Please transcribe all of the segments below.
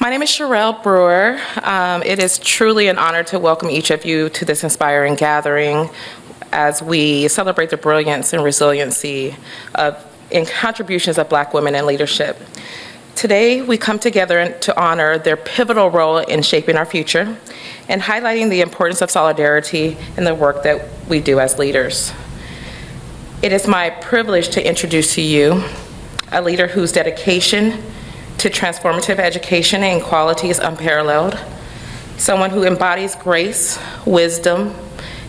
My name is Sherelle Brewer. It is truly an honor to welcome each of you to this inspiring gathering as we celebrate the brilliance and resiliency in contributions of Black women in leadership. Today, we come together to honor their pivotal role in shaping our future and highlighting the importance of solidarity in the work that we do as leaders. It is my privilege to introduce to you a leader whose dedication to transformative education and equality is unparalleled, someone who embodies grace, wisdom,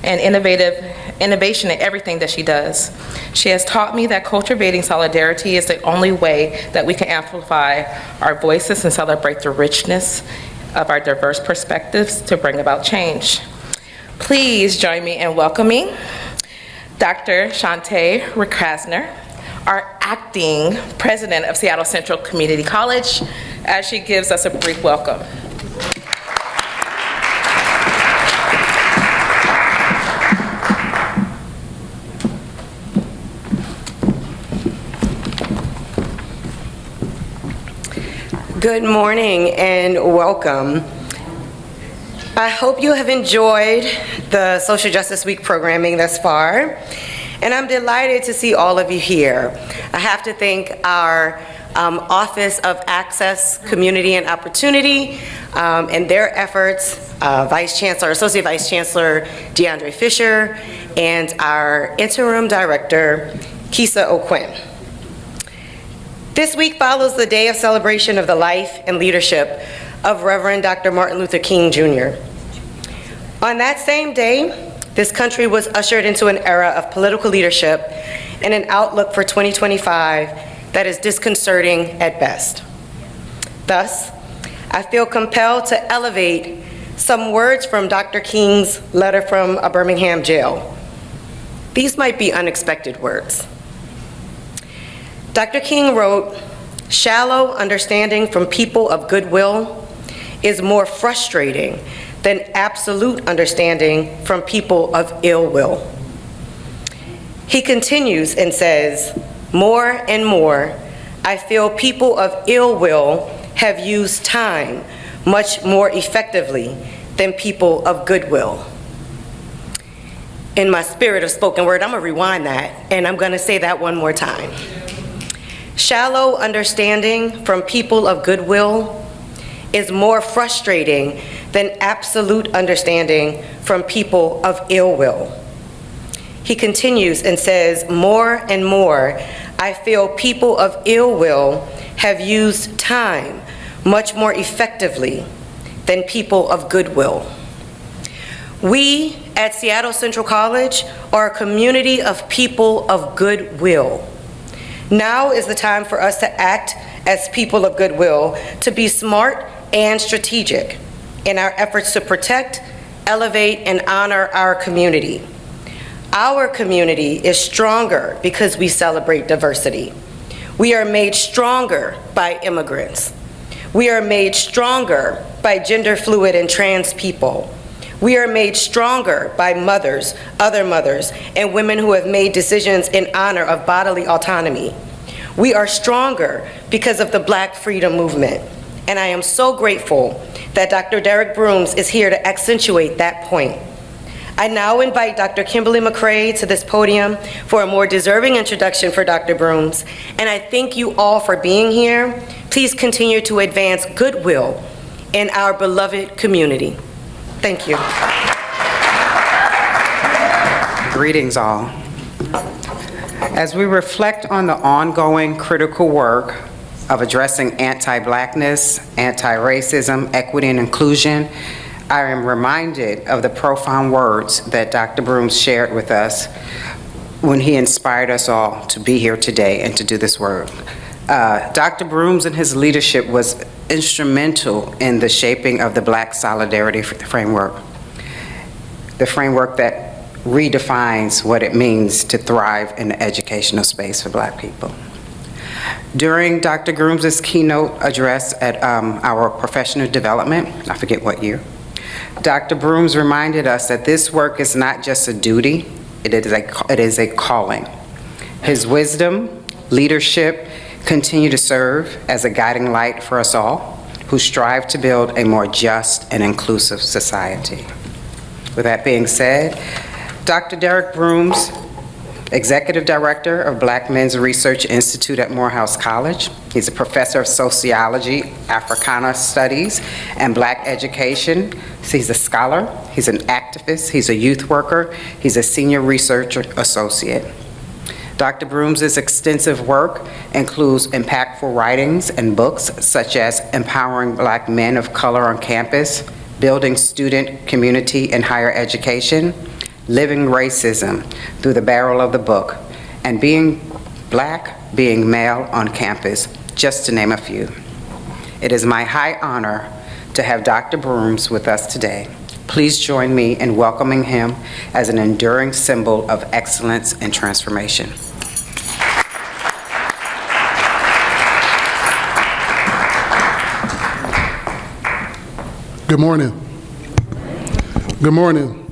and innovation in everything that she does. She has taught me that cultivating solidarity is the only way that we can amplify our voices and celebrate the richness of our diverse perspectives to bring about change. Please join me in welcoming Dr. Shante Krasner, our acting president of Seattle Central Community College, as she gives us a brief welcome. Good morning and welcome. I hope you have enjoyed the Social Justice Week programming thus far, and I'm delighted to see all of you here. I have to thank our Office of Access, Community, and Opportunity and their efforts, Associate Vice Chancellor DeAndre Fisher, and our Interim Director, Kisa O'Quinn. This week follows the day of celebration of the life and leadership of Reverend Dr. Martin Luther King Jr. On that same day, this country was ushered into an era of political leadership and an outlook for 2025 that is disconcerting at best. Thus, I feel compelled to elevate some words from Dr. King's letter from a Birmingham jail. These might be unexpected words. Dr. King wrote, "Shallow understanding from people of goodwill is more frustrating than absolute understanding from people of ill will." He continues and says, "More and more, I feel people of ill will have used time much more effectively than people of goodwill." In my spirit of spoken word, I'm gonna rewind that, and I'm gonna say that one more time. Shallow understanding from people of goodwill is more frustrating than absolute understanding from people of ill will. He continues and says, "More and more, I feel people of ill will have used time much more effectively than people of goodwill." We at Seattle Central College are a community of people of goodwill. Now is the time for us to act as people of goodwill, to be smart and strategic in our efforts to protect, elevate, and honor our community. Our community is stronger because we celebrate diversity. We are made stronger by immigrants. We are made stronger by gender fluid and trans people. We are made stronger by mothers, other mothers, and women who have made decisions in honor of bodily autonomy. We are stronger because of the Black freedom movement. And I am so grateful that Dr. Derrick Brooms is here to accentuate that point. I now invite Dr. Kimberly McCrae to this podium for a more deserving introduction for Dr. Brooms. And I thank you all for being here. Please continue to advance goodwill in our beloved community. Thank you. Greetings all. As we reflect on the ongoing critical work of addressing anti-Blackness, anti-racism, equity, and inclusion, I am reminded of the profound words that Dr. Brooms shared with us when he inspired us all to be here today and to do this work. Dr. Brooms and his leadership was instrumental in the shaping of the Black Solidarity Framework, the framework that redefines what it means to thrive in the educational space for Black people. During Dr. Brooms' keynote address at our professional development, I forget what year, Dr. Brooms reminded us that this work is not just a duty, it is a calling. His wisdom, leadership, continue to serve as a guiding light for us all, who strive to build a more just and inclusive society. With that being said, Dr. Derrick Brooms, Executive Director of Black Men's Research Institute at Morehouse College. He's a professor of sociology, Africana studies, and Black education. He's a scholar, he's an activist, he's a youth worker, he's a senior research associate. Dr. Brooms' extensive work includes impactful writings and books such as Empowering Black Men of Color on Campus, Building Student Community in Higher Education, Living Racism Through the Barrel of the Book, and Being Black, Being Male on Campus, just to name a few. It is my high honor to have Dr. Brooms with us today. Please join me in welcoming him as an enduring symbol of excellence and transformation. Good morning. Good morning.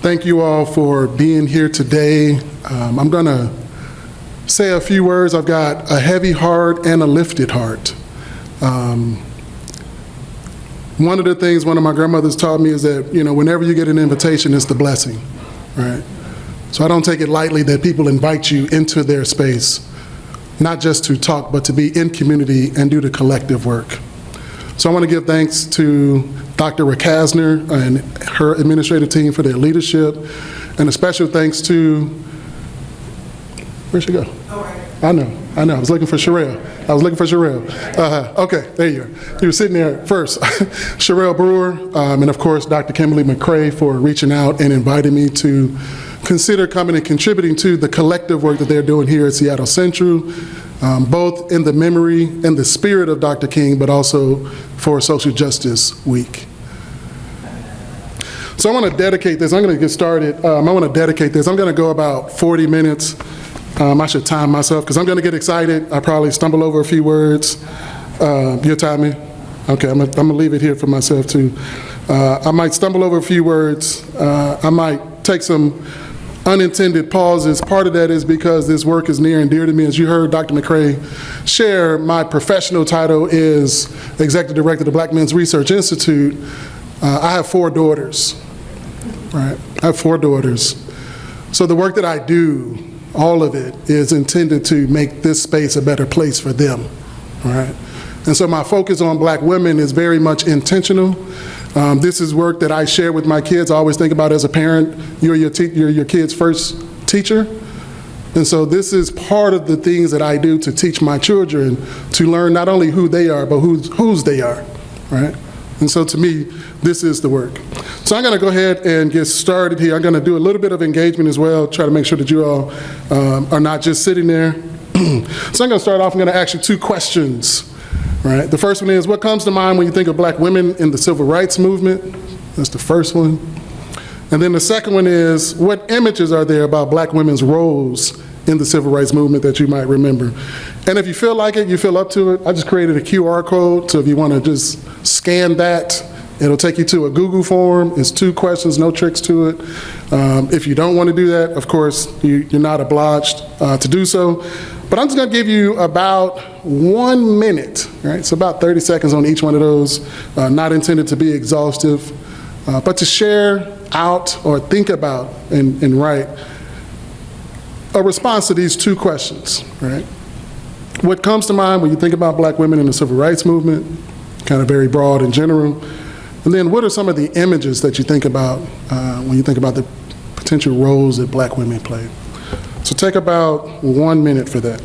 Thank you all for being here today. I'm going to say a few words. I've got a heavy heart and a lifted heart. One of the things one of my grandmothers taught me is that, whenever you get an invitation, it's the blessing, right? So I don't take it lightly that people invite you into their space, not just to talk, but to be in community and do the collective work. So I want to give thanks to Dr. Rakasner and her administrative team for their leadership, and a special thanks to, where'd she go? I know, I was looking for Sherelle. Okay, there you are. You were sitting there first. Sherelle Brewer, and of course, Dr. Kimberly McCrae for reaching out and inviting me to consider coming and contributing to the collective work that they're doing here at Seattle Central, both in the memory and the spirit of Dr. King, but also for Social Justice Week. So I want to dedicate this. I'm going to get started. I want to dedicate this. I'm going to go about 40 minutes. I should time myself because I'm going to get excited. I probably stumble over a few words. You'll time me? Okay, I'm going to leave it here for myself too. I might stumble over a few words. I might take some unintended pauses. Part of that is because this work is near and dear to me. As you heard Dr. McCrae share, my professional title is Executive Director of the Black Men's Research Institute. I have 4 daughters, right? I have 4 daughters. So the work that I do, all of it, is intended to make this space a better place for them, all right? And so my focus on Black women is very much intentional. This is work that I share with my kids. I always think about as a parent, you're your kid's first teacher. And so this is part of the things that I do to teach my children to learn not only who they are, but whose they are, right? And so to me, this is the work. So I'm going to go ahead and get started here. I'm going to do a little bit of engagement as well, try to make sure that you all are not just sitting there. So I'm going to start off, I'm going to ask you 2 questions. Right. The first one is, what comes to mind when you think of Black women in the civil rights movement? That's the first one. And then the second one is, what images are there about Black women's roles in the civil rights movement that you might remember? And if you feel like it, you feel up to it, I just created a QR code, so if you want to just scan that, it'll take you to a Google form. It's 2 questions, no tricks to it. If you don't want to do that, of course, you're not obliged to do so. But I'm just going to give you about 1 minute, right? It's about 30 seconds on each one of those, not intended to be exhaustive, but to share out or think about and write a response to these 2 questions, right? What comes to mind when you think about Black women in the civil rights movement, kind of very broad and general, and then what are some of the images that you think about when you think about the potential roles that Black women play? So take about 1 minute for that.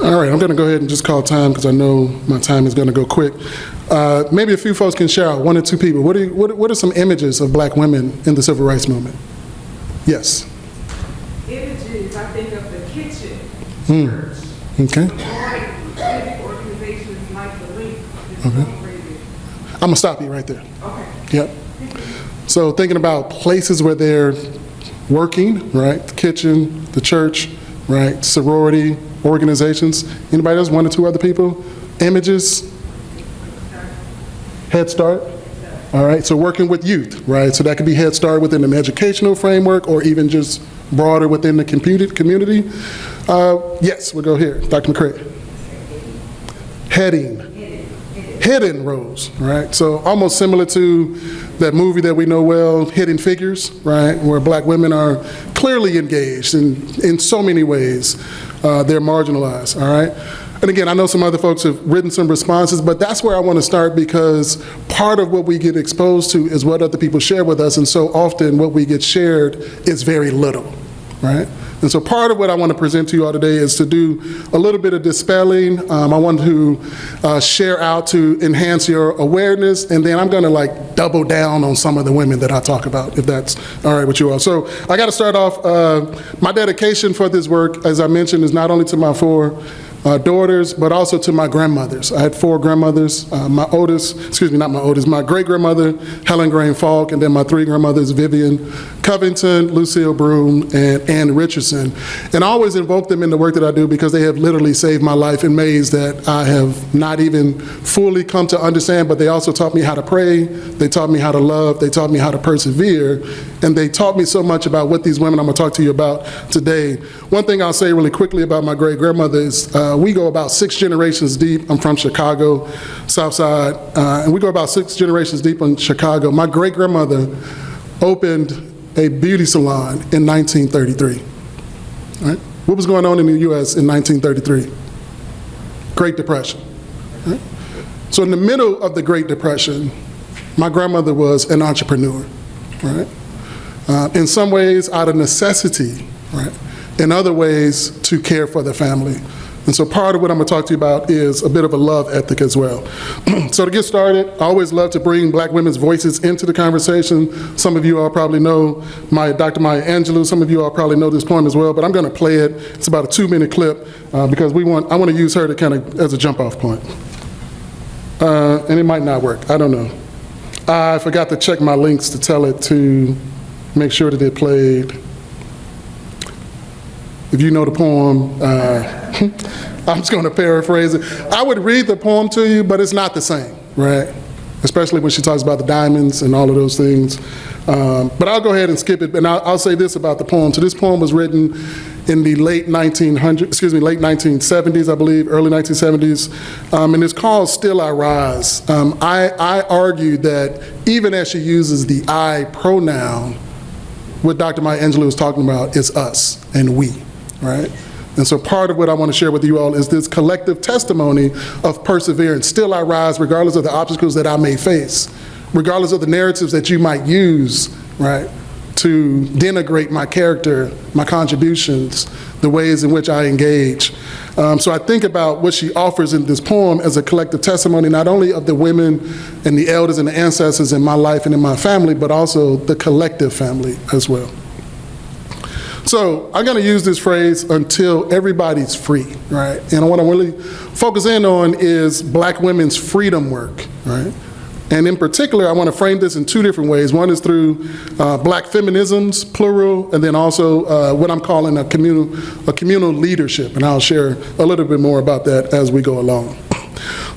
All right, I'm going to go ahead and just call time because I know my time is going to go quick. Maybe a few folks can share out, 1 or 2 people. What are some images of black women in the civil rights movement? Yes. Images, I think of the kitchen, church, Okay. civic organizations like the Link is Okay. celebrated. I'm going to stop you right there. Okay. Yep. So thinking about places where they're working, right? The kitchen, the church, right? Sorority organizations. Anybody else? 1 or 2 other people? Images? Head Start? All right, so working with youth, right? So that could be Head Start within an educational framework or even just broader within the community. Yes, we'll go here. Dr. McCray. Hidden roles, right? So almost similar to that movie that we know well, Hidden Figures, right? Where black women are clearly engaged in so many ways. They're marginalized, all right? And again, I know some other folks have written some responses, but that's where I want to start because part of what we get exposed to is what other people share with us, and so often what we get shared is very little, right? And so part of what I want to present to you all today is to do a little bit of dispelling. I want to share out to enhance your awareness, and then I'm going to like double down on some of the women that I talk about, if that's all right with you all. So I got to start off, my dedication for this work, as I mentioned, is not only to my 4 daughters, but also to my grandmothers. I had 4 grandmothers. My great-grandmother, Helen Grain Falk, and then my 3 grandmothers, Vivian Covington, Lucille Broom, and Ann Richardson. And I always invoke them in the work that I do because they have literally saved my life in ways that I have not even fully come to understand, but they also taught me how to pray, they taught me how to love, they taught me how to persevere, and they taught me so much about what these women I'm going to talk to you about today. One thing I'll say really quickly about my great-grandmother is we go about 6 generations deep. I'm from Chicago, South Side, and we go about 6 generations deep in Chicago. My great-grandmother opened a beauty salon in 1933. Right? What was going on in the U.S. in 1933? Great Depression. Right? So in the middle of the Great Depression, my grandmother was an entrepreneur. Right? In some ways out of necessity, right? In other ways to care for the family. And so part of what I'm going to talk to you about is a bit of a love ethic as well. So to get started, I always love to bring black women's voices into the conversation. Some of you all probably know Dr. Maya Angelou. Some of you all probably know this poem as well, but I'm going to play it. It's about a 2-minute clip because I want to use her to kind of as a jump-off point. And it might not work. I don't know. I forgot to check my links to tell it to make sure that it played. If you know the poem, I'm just going to paraphrase it. I would read the poem to you, but it's not the same, right? Especially when she talks about the diamonds and all of those things. But I'll go ahead and skip it, and I'll say this about the poem. So this poem was written in the late 1970s, I believe, early 1970s, and it's called Still I Rise. I argue that even as she uses the I pronoun, what Dr. Maya Angelou is talking about is us and we. Right? And so part of what I want to share with you all is this collective testimony of perseverance. Still I rise regardless of the obstacles that I may face, regardless of the narratives that you might use, right, to denigrate my character, my contributions, the ways in which I engage. So I think about what she offers in this poem as a collective testimony, not only of the women and the elders and the ancestors in my life and in my family, but also the collective family as well. So I'm going to use this phrase, until everybody's free, right? And what I really focus in on is black women's freedom work, right? And in particular, I want to frame this in 2 different ways. One is through black feminisms, plural, and then also what I'm calling a communal leadership. And I'll share a little bit more about that as we go along.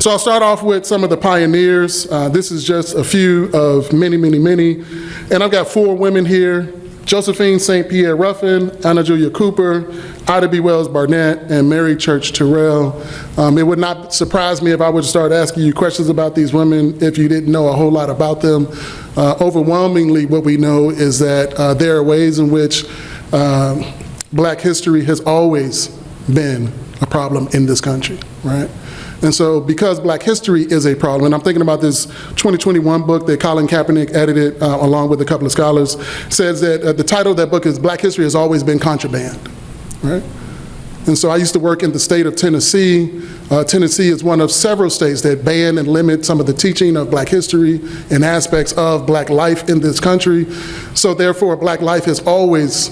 So I'll start off with some of the pioneers. This is just a few of many, many, many. And I've got 4 women here: Josephine St. Pierre Ruffin, Anna Julia Cooper, Ida B. Wells Barnett, and Mary Church Terrell. It would not surprise me if I were to start asking you questions about these women if you didn't know a whole lot about them. Overwhelmingly, what we know is that there are ways in which black history has always been a problem in this country, right? And so because black history is a problem, and I'm thinking about this 2021 book that Colin Kaepernick edited along with a couple of scholars, says that the title of that book is Black History Has Always Been Contraband, right? And so I used to work in the state of Tennessee. Tennessee is one of several states that ban and limit some of the teaching of Black history and aspects of Black life in this country. So therefore, Black life is always,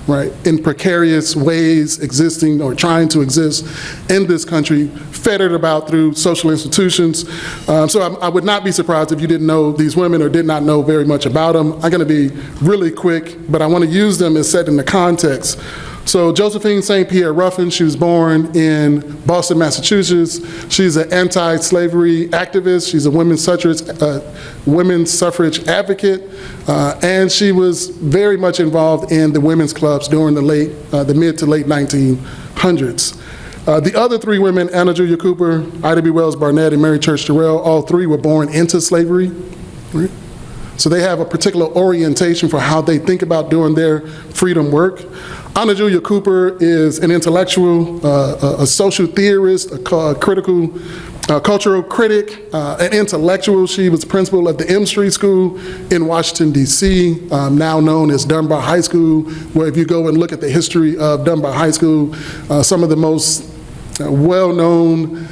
right, in precarious ways existing or trying to exist in this country, fettered about through social institutions. So I would not be surprised if you didn't know these women or did not know very much about them. I'm going to be really quick, but I want to use them as set in the context. So Josephine St. Pierre Ruffin, she was born in Boston, Massachusetts. She's an anti-slavery activist. She's a women's suffrage advocate, and she was very much involved in the women's clubs during the mid to late 1900s. The other three women, Anna Julia Cooper, Ida B. Wells Barnett, and Mary Church Terrell, all three were born into slavery. Right? So they have a particular orientation for how they think about doing their freedom work. Anna Julia Cooper is an intellectual, a social theorist, a critical, cultural critic, an intellectual. She was principal of the M Street School in Washington, D.C., now known as Dunbar High School, where if you go and look at the history of Dunbar High School, some of the most well-known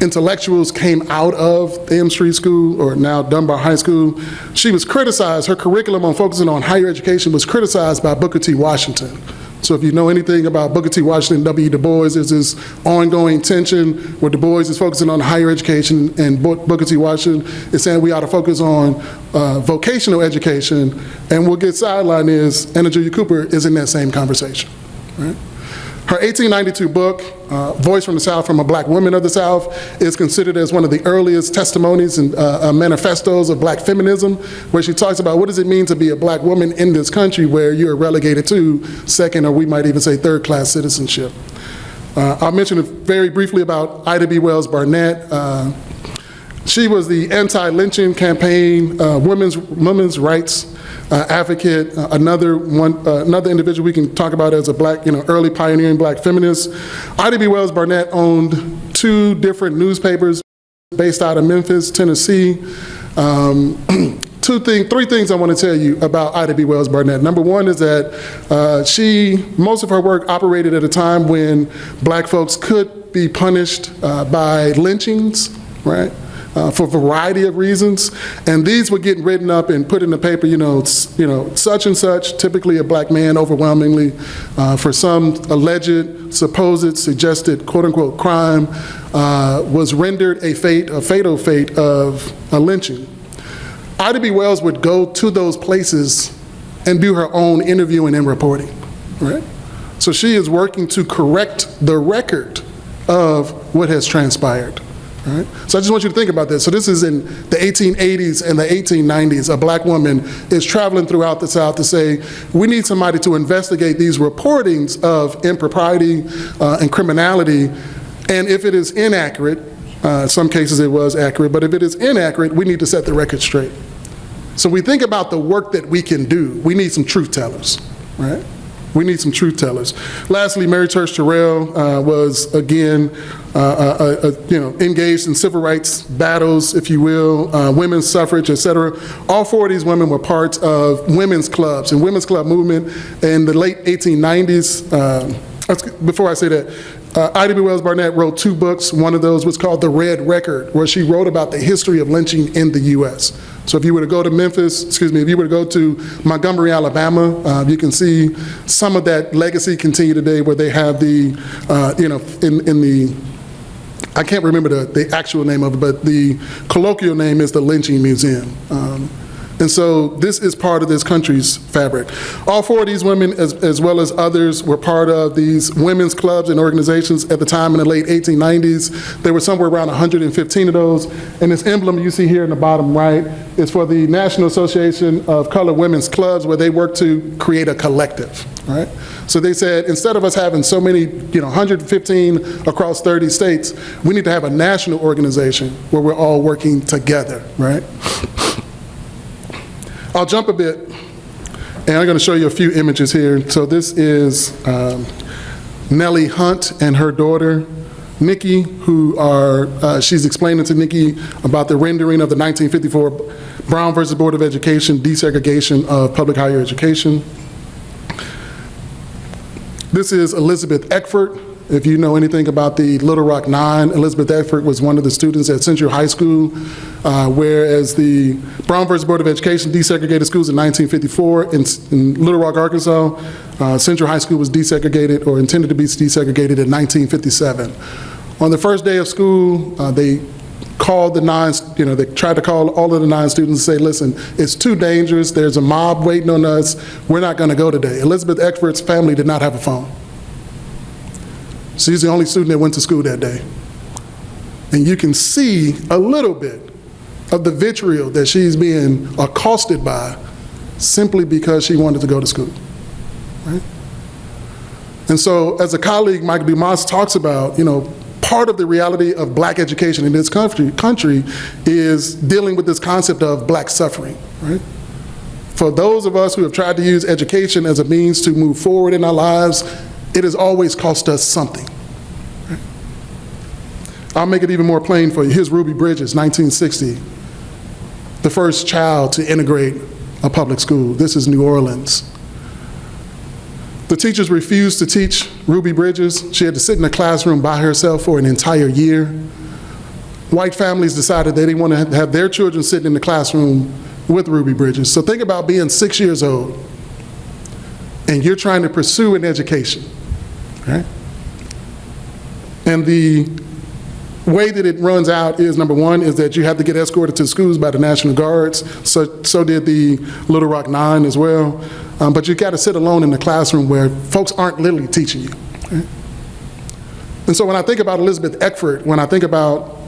intellectuals came out of the M Street School, or now Dunbar High School. She was criticized, her curriculum on focusing on higher education was criticized by Booker T. Washington. So if you know anything about Booker T. Washington, W. Du Bois, there's this ongoing tension where Du Bois is focusing on higher education and Booker T. Washington is saying we ought to focus on vocational education, and what gets sidelined is Anna Julia Cooper is in that same conversation, right? Her 1892 book, Voice from the South from a Black Woman of the South, is considered as one of the earliest testimonies and manifestos of Black feminism, where she talks about what does it mean to be a Black woman in this country where you're relegated to second, or we might even say third-class citizenship. I'll mention very briefly about Ida B. Wells Barnett. She was the anti-lynching campaign, women's rights advocate, another individual we can talk about as a Black, early pioneering Black feminist. Ida B. Wells Barnett owned two different newspapers based out of Memphis, Tennessee. Three things I want to tell you about Ida B. Wells Barnett. Number one is that most of her work operated at a time when Black folks could be punished by lynchings, right? For a variety of reasons, and these were getting written up and put in the paper, such and such, typically a Black man overwhelmingly, for some alleged, supposed, suggested, quote-unquote crime, was rendered a fatal fate of a lynching. Ida B. Wells would go to those places and do her own interviewing and reporting, right? So she is working to correct the record of what has transpired. Right? So I just want you to think about this. So this is in the 1880s and the 1890s. A Black woman is traveling throughout the South to say, we need somebody to investigate these reportings of impropriety and criminality, and if it is inaccurate, in some cases it was accurate, but if it is inaccurate, we need to set the record straight. So we think about the work that we can do. We need some truth tellers, right? We need some truth tellers. Lastly, Mary Church Terrell was, again, engaged in civil rights battles, if you will, women's suffrage, et cetera. All four of these women were parts of women's clubs and women's club movement in the late 1890s. Before I say that, Ida B. Wells Barnett wrote two books. One of those was called The Red Record, where she wrote about the history of lynching in the U.S. So if you were to go to if you were to go to Montgomery, Alabama, you can see some of that legacy continue today, where they have I can't remember the actual name of it, but the colloquial name is the Lynching Museum. And so this is part of this country's fabric. All four of these women, as well as others, were part of these women's clubs and organizations at the time in the late 1890s. There were somewhere around 115 of those. And this emblem you see here in the bottom right is for the National Association of Colored Women's Clubs, where they work to create a collective, right? So they said, instead of us having so many, 115 across 30 states, we need to have a national organization where we're all working together, right? I'll jump a bit, and I'm going to show you a few images here. So this is Nellie Hunt and her daughter, Nikki, she's explaining to Nikki about the rendering of the 1954 Brown versus Board of Education desegregation of public higher education. This is Elizabeth Eckford. If you know anything about the Little Rock Nine, Elizabeth Eckford was one of the students at Central High School, whereas the Brown versus Board of Education desegregated schools in 1954 in Little Rock, Arkansas. Central High School was desegregated or intended to be desegregated in 1957. On the first day of school, they called the nine, they tried to call all of the 9 students and say, listen, it's too dangerous, there's a mob waiting on us, we're not going to go today. Elizabeth Eckford's family did not have a phone. She's the only student that went to school that day. And you can see a little bit of the vitriol that she's being accosted by simply because she wanted to go to school, right? And so as a colleague, Mike Dumas, talks about, part of the reality of black education in this country is dealing with this concept of black suffering, right? For those of us who have tried to use education as a means to move forward in our lives, it has always cost us something. Right? I'll make it even more plain for you. Here's Ruby Bridges, 1960, the first child to integrate a public school. This is New Orleans. The teachers refused to teach Ruby Bridges. She had to sit in a classroom by herself for an entire year. White families decided they didn't want to have their children sitting in the classroom with Ruby Bridges. So think about being 6 years old and you're trying to pursue an education, right? And the way that it runs out is, number one, is that you have to get escorted to schools by the National Guards. So did the Little Rock Nine as well. But you got to sit alone in the classroom where folks aren't literally teaching you. Right? And so when I think about Elizabeth Eckford, when I think about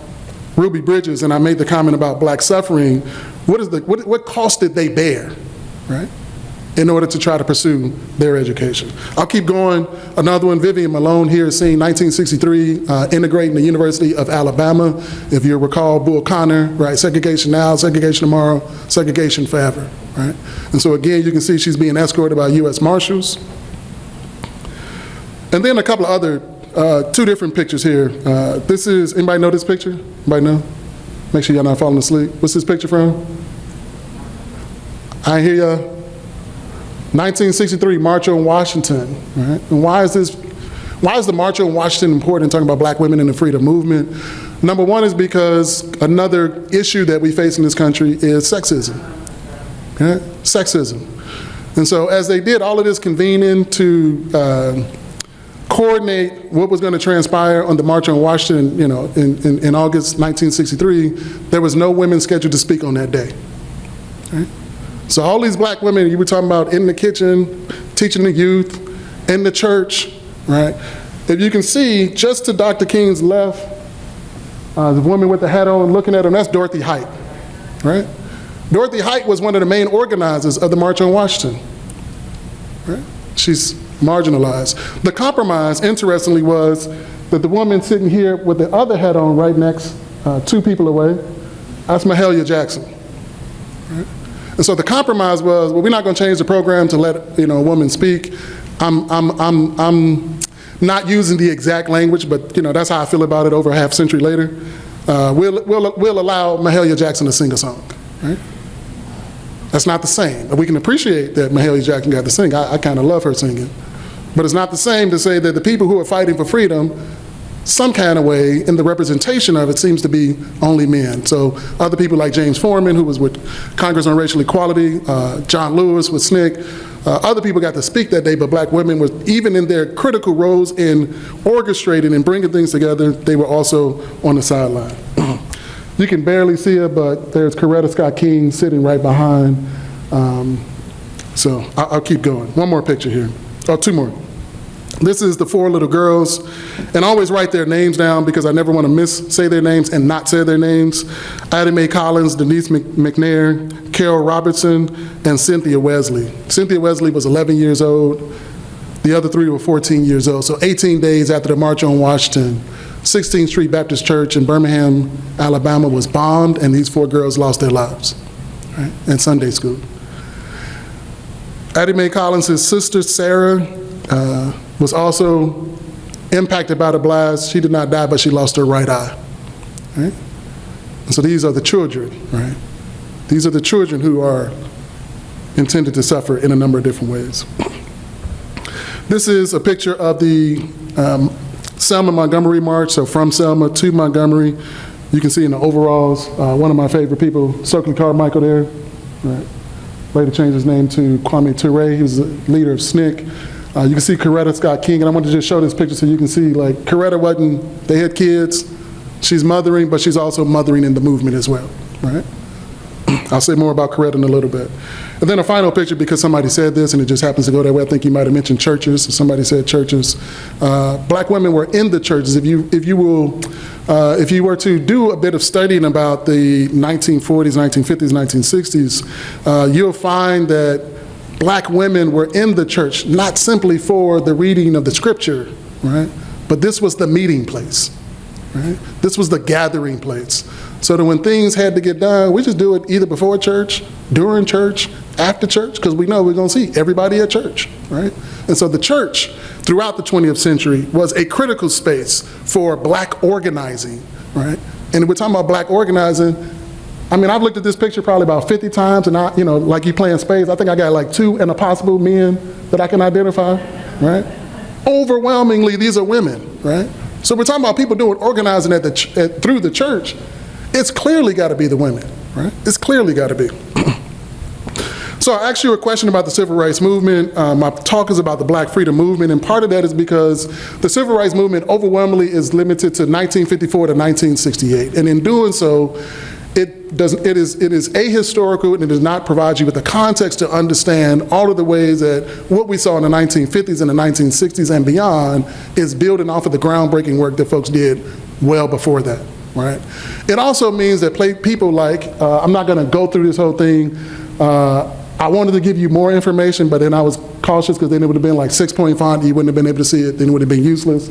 Ruby Bridges, and I made the comment about black suffering, what cost did they bear, right, in order to try to pursue their education? I'll keep going. Another one, Vivian Malone here, seeing 1963, integrating the University of Alabama. If you recall, Bull Connor, right, segregation now, segregation tomorrow, segregation forever, right? And so again, you can see she's being escorted by U.S. Marshals. And then a couple of other, 2 different pictures here. This is, anybody know this picture? Anybody know? Make sure y'all not falling asleep. What's this picture from? I hear ya. 1963, March on Washington, right? And why is the March on Washington important in talking about black women in the freedom movement? Number one is because another issue that we face in this country is sexism, okay? Sexism. And so as they did all of this convening to coordinate what was going to transpire on the March on Washington, in August 1963, there was no women scheduled to speak on that day, right? So all these black women you were talking about in the kitchen, teaching the youth, in the church, right? If you can see, just to Dr. King's left, the woman with the hat on looking at him, that's Dorothy Height, right? Dorothy Height was one of the main organizers of the March on Washington, right? She's marginalized. The compromise, interestingly, was that the woman sitting here with the other hat on right next, 2 people away, that's Mahalia Jackson, right? And so the compromise was, well, we're not going to change the program to let a woman speak. I'm not using the exact language, but that's how I feel about it over a half century later. We'll allow Mahalia Jackson to sing a song, right? That's not the same. We can appreciate that Mahalia Jackson got to sing. I kind of love her singing. But it's not the same to say that the people who are fighting for freedom, some kind of way, in the representation of it, seems to be only men. So other people like James Foreman, who was with Congress on Racial Equality, John Lewis with SNCC, other people got to speak that day, but black women were, even in their critical roles in orchestrating and bringing things together, they were also on the sideline. You can barely see her, but there's Coretta Scott King sitting right behind. So I'll keep going. One more picture here. Oh, 2 more. This is the 4 little girls, and I always write their names down because I never want to say their names and not say their names. Addie Mae Collins, Denise McNair, Carol Robertson, and Cynthia Wesley. Cynthia Wesley was 11 years old. The other 3 were 14 years old. So 18 days after the March on Washington, 16th Street Baptist Church in Birmingham, Alabama was bombed, and these 4 girls lost their lives, right, in Sunday school. Addie Mae Collins' sister, Sarah, was also impacted by the blast. She did not die, but she lost her right eye, right? And so these are the children, right? These are the children who are intended to suffer in a number of different ways. This is a picture of the Selma Montgomery March, so from Selma to Montgomery. You can see in the overalls, one of my favorite people, Stokely Carmichael there. Right. Later changed his name to Kwame Ture. He was the leader of SNCC. You can see Coretta Scott King, and I wanted to just show this picture so you can see, like, Coretta wasn't, they had kids, she's mothering, but she's also mothering in the movement as well, right? I'll say more about Coretta in a little bit. And then a final picture, because somebody said this, and it just happens to go that way. I think you might have mentioned churches. Somebody said churches. Black women were in the churches. If you were to do a bit of studying about the 1940s, 1950s, 1960s, you'll find that black women were in the church, not simply for the reading of the scripture, right? But this was the meeting place, right? This was the gathering place. So that when things had to get done, we just do it either before church, during church, after church, because we know we're going to see everybody at church, right? And so the church, throughout the 20th century, was a critical space for black organizing, right? And we're talking about black organizing. I mean, I've looked at this picture probably about 50 times, and like you playing spades, I think I got like 2 and a possible men that I can identify, right? Overwhelmingly, these are women, right? So we're talking about people doing organizing through the church. It's clearly got to be the women, right? It's clearly got to be. So I asked you a question about the civil rights movement. My talk is about the Black freedom movement, and part of that is because the civil rights movement overwhelmingly is limited to 1954 to 1968, and in doing so, it is ahistorical, and it does not provide you with the context to understand all of the ways that what we saw in the 1950s and the 1960s and beyond is building off of the groundbreaking work that folks did well before that, right? It also means that people like, I'm not gonna go through this whole thing. I wanted to give you more information, but then I was cautious because then it would have been like 6-point font, you wouldn't have been able to see it, then it would have been useless.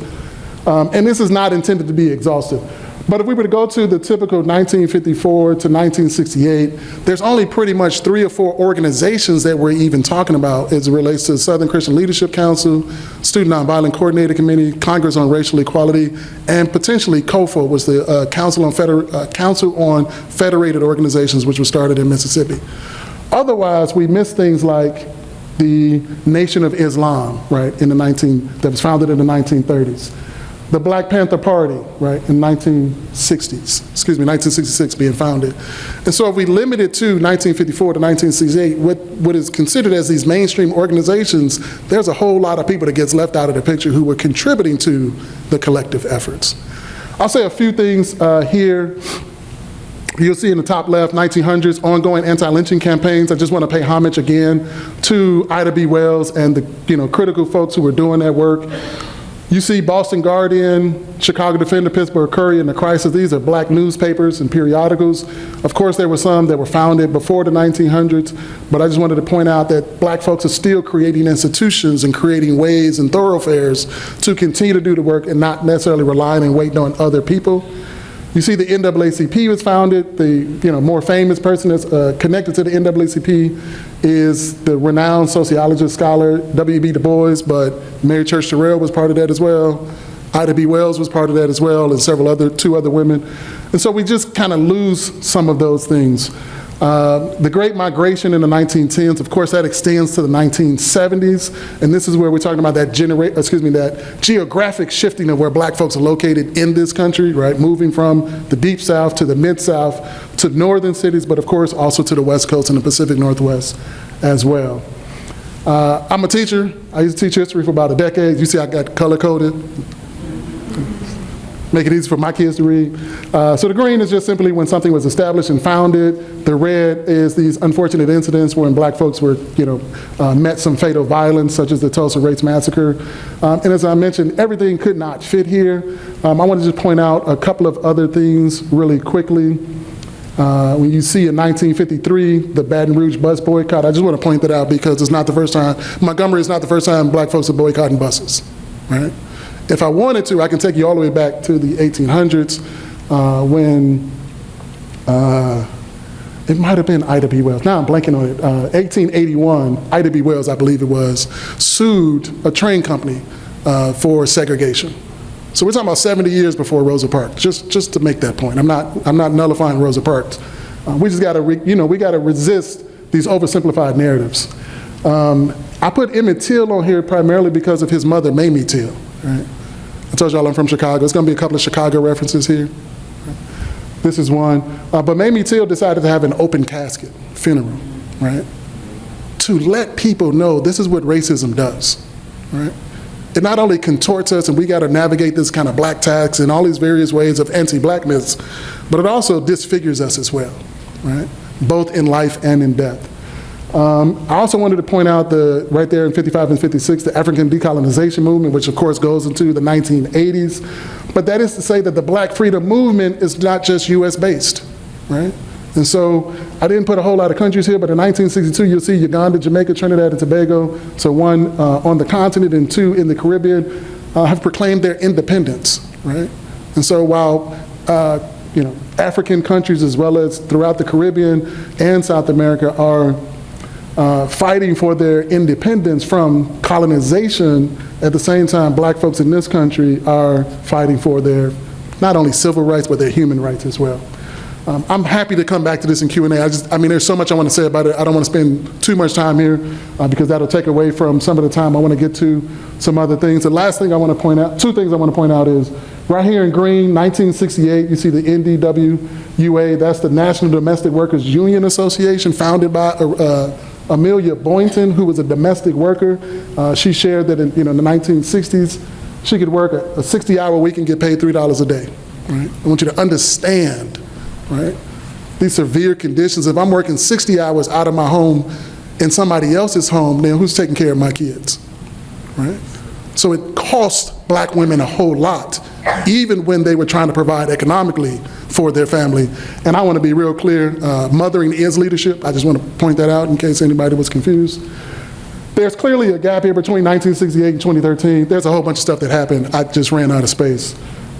And this is not intended to be exhaustive. But if we were to go to the typical 1954 to 1968, there's only pretty much 3 or 4 organizations that we're even talking about as it relates to the Southern Christian Leadership Council, Student Nonviolent Coordinator Committee, Congress on Racial Equality, and potentially COFA, was the Council on Federated Organizations, which was started in Mississippi. Otherwise, we miss things like the Nation of Islam, right, that was founded in the 1930s. The Black Panther Party, right, in 1966 being founded. And so if we limit it to 1954 to 1968, what is considered as these mainstream organizations, there's a whole lot of people that gets left out of the picture who were contributing to the collective efforts. I'll say a few things here. You'll see in the top left, 1900s, ongoing anti-lynching campaigns. I just want to pay homage again to Ida B. Wells and the critical folks who were doing that work. You see Boston Guardian, Chicago Defender, Pittsburgh Courier, and The Crisis. These are black newspapers and periodicals. Of course, there were some that were founded before the 1900s, but I just wanted to point out that black folks are still creating institutions and creating ways and thoroughfares to continue to do the work and not necessarily relying and waiting on other people. You see the NAACP was founded. The more famous person that's connected to the NAACP is the renowned sociologist scholar W.E.B. Du Bois, but Mary Church Terrell was part of that as well. Ida B. Wells was part of that as well, and two other women. And so we just kind of lose some of those things. The Great Migration in the 1910s, of course, that extends to the 1970s, and this is where we're talking about that geographic shifting of where black folks are located in this country, right? Moving from the Deep South to the Mid-South to northern cities, but of course also to the West Coast and the Pacific Northwest as well. I'm a teacher. I used to teach history for about a decade. You see I got color-coded. Make it easy for my kids to read. So the green is just simply when something was established and founded. The red is these unfortunate incidents when black folks were, met some fatal violence, such as the Tulsa Race Massacre. And as I mentioned, everything could not fit here. I want to just point out a couple of other things really quickly. When you see in 1953, the Baton Rouge bus boycott, I just want to point that out because it's not the first time, Montgomery is not the first time black folks are boycotting buses, right? If I wanted to, I can take you all the way back to the 1800s when it might have been Ida B. Wells. Now I'm blanking on it. 1881, Ida B. Wells, I believe it was, sued a train company for segregation. So we're talking about 70 years before Rosa Parks. Just to make that point. I'm not nullifying Rosa Parks. We just got to, we got to resist these oversimplified narratives. I put Emmett Till on here primarily because of his mother, Mamie Till, right? I told y'all I'm from Chicago. It's gonna be a couple of Chicago references here. This is one. But Mamie Till decided to have an open casket funeral, right? To let people know this is what racism does, right? It not only contorts us and we gotta navigate this kind of black tax and all these various ways of anti-blackness, but it also disfigures us as well, right? Both in life and in death. I also wanted to point out right there in 55 and 56, the African decolonization movement, which of course goes into the 1980s. But that is to say that the Black freedom movement is not just US based, right? And so I didn't put a whole lot of countries here, but in 1962, you'll see Uganda, Jamaica, Trinidad, and Tobago, so one on the continent and two in the Caribbean, have proclaimed their independence, right? And so while African countries as well as throughout the Caribbean and South America are fighting for their independence from colonization, at the same time, black folks in this country are fighting for their, not only civil rights, but their human rights as well. I'm happy to come back to this in Q&A. There's so much I want to say about it. I don't want to spend too much time here because that'll take away from some of the time I want to get to some other things. The last thing I want to point out, two things I want to point out is, right here in green, 1968, you see the NDWUA, that's the National Domestic Workers Union Association, founded by Amelia Boynton, who was a domestic worker. She shared that in the 1960s, she could work a 60-hour week and get paid $3 a day. Right? I want you to understand, right? These severe conditions. If I'm working 60 hours out of my home in somebody else's home, then who's taking care of my kids, right? So it cost black women a whole lot, even when they were trying to provide economically for their family. And I want to be real clear, mothering is leadership. I just want to point that out in case anybody was confused. There's clearly a gap here between 1968 and 2013. There's a whole bunch of stuff that happened. I just ran out of space.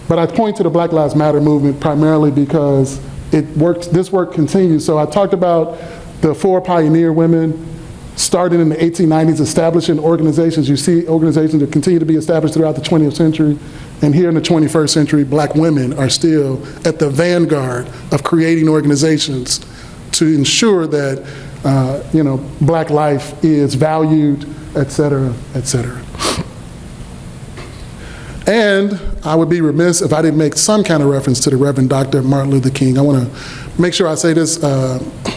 But I point to the Black Lives Matter movement primarily because this work continues. So I talked about the 4 pioneer women started in the 1890s, establishing organizations. You see organizations that continue to be established throughout the 20th century. And here in the 21st century, black women are still at the vanguard of creating organizations to ensure that black life is valued, et cetera, et cetera. And I would be remiss if I didn't make some kind of reference to the Reverend Dr. Martin Luther King. I want to make sure I say this.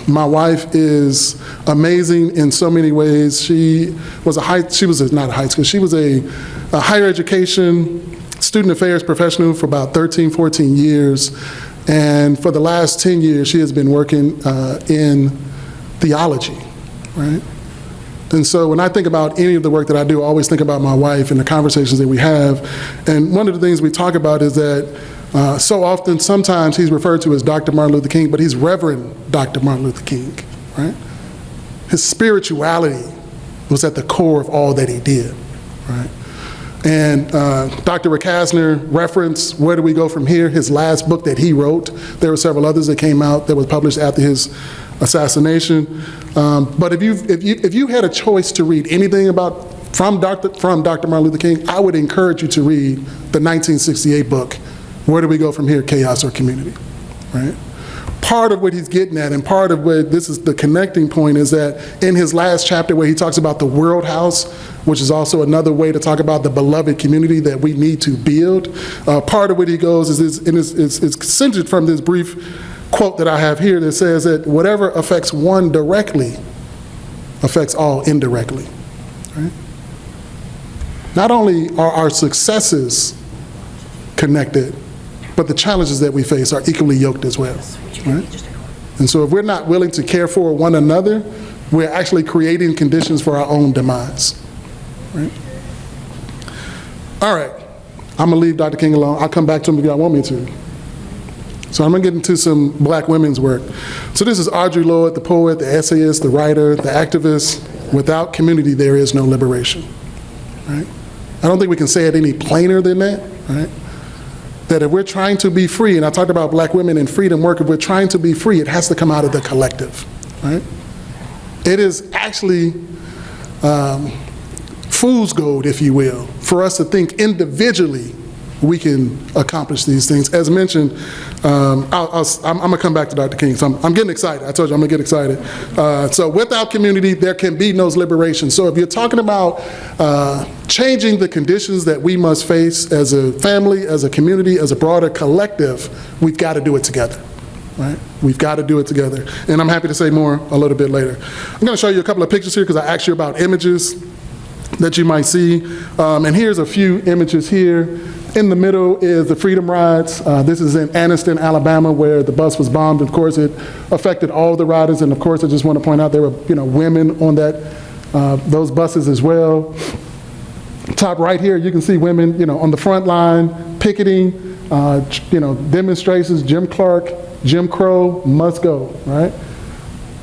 My wife is amazing in so many ways. She was a higher education student affairs professional for about 13, 14 years. And for the last 10 years, she has been working in theology, right? And so when I think about any of the work that I do, I always think about my wife and the conversations that we have. And one of the things we talk about is that so often, sometimes he's referred to as Dr. Martin Luther King, but he's Reverend Dr. Martin Luther King, right? His spirituality was at the core of all that he did, right? And Dr. Rakasner referenced Where Do We Go From Here, his last book that he wrote. There were several others that came out that was published after his assassination. But if you had a choice to read anything from Dr. Martin Luther King, I would encourage you to read the 1968 book, Where Do We Go From Here, Chaos or Community, right? Part of what he's getting at, and part of what this is the connecting point, is that in his last chapter where he talks about the World House, which is also another way to talk about the beloved community that we need to build, part of what he goes is centered from this brief quote that I have here that says that whatever affects one directly affects all indirectly, right? Not only are our successes connected, but the challenges that we face are equally yoked as well, right? And so if we're not willing to care for one another, we're actually creating conditions for our own demise, right? All right, I'm gonna leave Dr. King alone. I'll come back to him if y'all want me to. So I'm gonna get into some black women's work. So this is Audre Lorde, the poet, the essayist, the writer, the activist. Without community, there is no liberation, right? I don't think we can say it any plainer than that, right? That if we're trying to be free, and I talked about black women and freedom work, if we're trying to be free, it has to come out of the collective, right? It is actually fool's gold, if you will, for us to think individually we can accomplish these things. As mentioned, I'm going to come back to Dr. King. So I'm getting excited. I told you I'm going to get excited. So without community, there can be no liberation. So if you're talking about changing the conditions that we must face as a family, as a community, as a broader collective, we've got to do it together. Right? We've got to do it together. And I'm happy to say more a little bit later. I'm going to show you a couple of pictures here because I asked you about images that you might see. And here's a few images here. In the middle is the Freedom Rides. This is in Anniston, Alabama, where the bus was bombed. Of course, it affected all the riders. And of course, I just want to point out there were, women on those buses as well. Top right here, you can see women, on the front line, picketing, demonstrations. Jim Crow must go, right?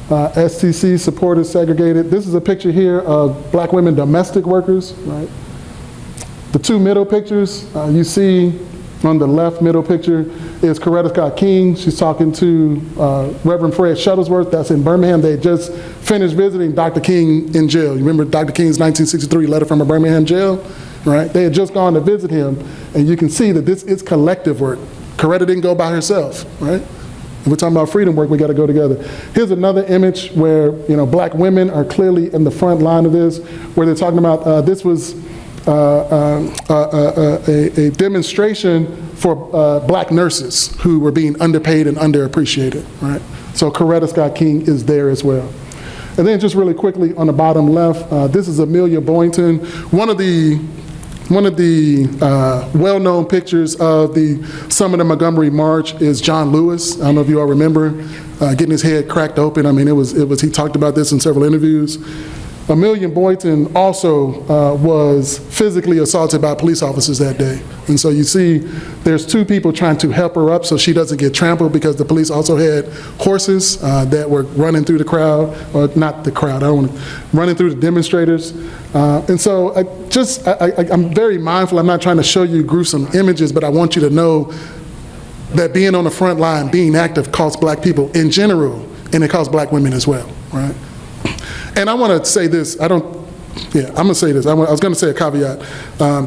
STC supporters segregated. This is a picture here of black women domestic workers, right? The two middle pictures, you see on the left middle picture is Coretta Scott King. She's talking to Reverend Fred Shuttlesworth. That's in Birmingham. They had just finished visiting Dr. King in jail. You remember Dr. King's 1963 letter from a Birmingham jail, right? They had just gone to visit him, and you can see that this is collective work. Coretta didn't go by herself, right? If we're talking about freedom work, we got to go together. Here's another image where, black women are clearly in the front line of this, where they're talking about, this was a demonstration for black nurses who were being underpaid and underappreciated, right? So Coretta Scott King is there as well. And then just really quickly on the bottom left, this is Amelia Boynton. One of the well-known pictures of the Summer to Montgomery March is John Lewis. I don't know if you all remember getting his head cracked open. I mean, he talked about this in several interviews. Amelia Boynton also was physically assaulted by police officers that day. And so you see there's two people trying to help her up so she doesn't get trampled, because the police also had horses that were running through the crowd, or not the crowd, running through the demonstrators. And so I'm very mindful. I'm not trying to show you gruesome images, but I want you to know that being on the front line, being active, costs black people in general, and it costs black women as well, right? And I want to say this, I'm going to say this. I was going to say a caveat.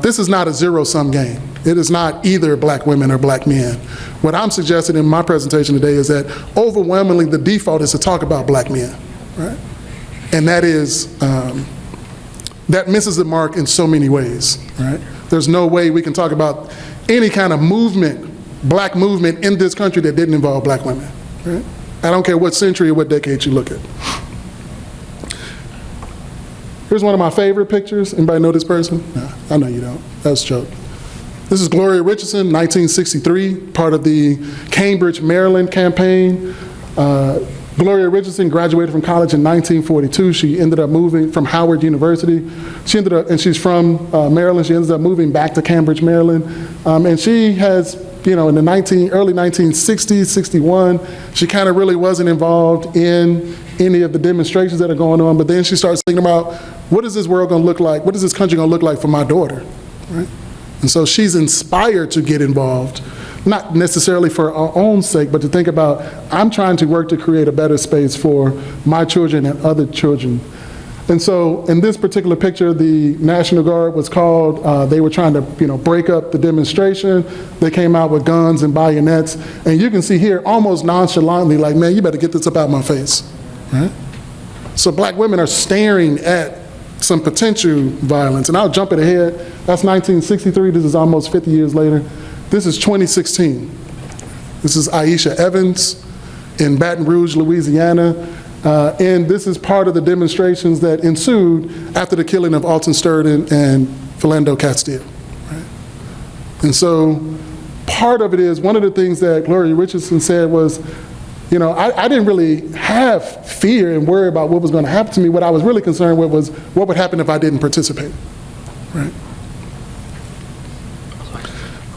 This is not a zero-sum game. It is not either black women or black men. What I'm suggesting in my presentation today is that overwhelmingly the default is to talk about black men, right? And that is, that misses the mark in so many ways, right? There's no way we can talk about any kind of movement, black movement in this country that didn't involve black women, right? I don't care what century or what decade you look at. Here's one of my favorite pictures. Anybody know this person? No, I know you don't. That's a joke. This is Gloria Richardson, 1963, part of the Cambridge, Maryland campaign. Gloria Richardson graduated from college in 1942. She ended up moving from Howard University. And she's from Maryland. She ended up moving back to Cambridge, Maryland. And she has, in the early 1960s, 61, she kind of really wasn't involved in any of the demonstrations that are going on, but then she starts thinking about, what is this world going to look like? What is this country going to look like for my daughter, right? And so she's inspired to get involved, not necessarily for our own sake, but to think about, I'm trying to work to create a better space for my children and other children. And so in this particular picture, the National Guard was called. They were trying to, break up the demonstration. They came out with guns and bayonets. And you can see here, almost nonchalantly, like, man, you better get this up out my face, right? So black women are staring at some potential violence. And I'll jump it ahead. That's 1963. This is almost 50 years later. This is 2016. This is Aisha Evans in Baton Rouge, Louisiana. And this is part of the demonstrations that ensued after the killing of Alton Sturden and Philando Castile. Right? And so part of it is, one of the things that Gloria Richardson said was, I didn't really have fear and worry about what was going to happen to me. What I was really concerned with was what would happen if I didn't participate. Right?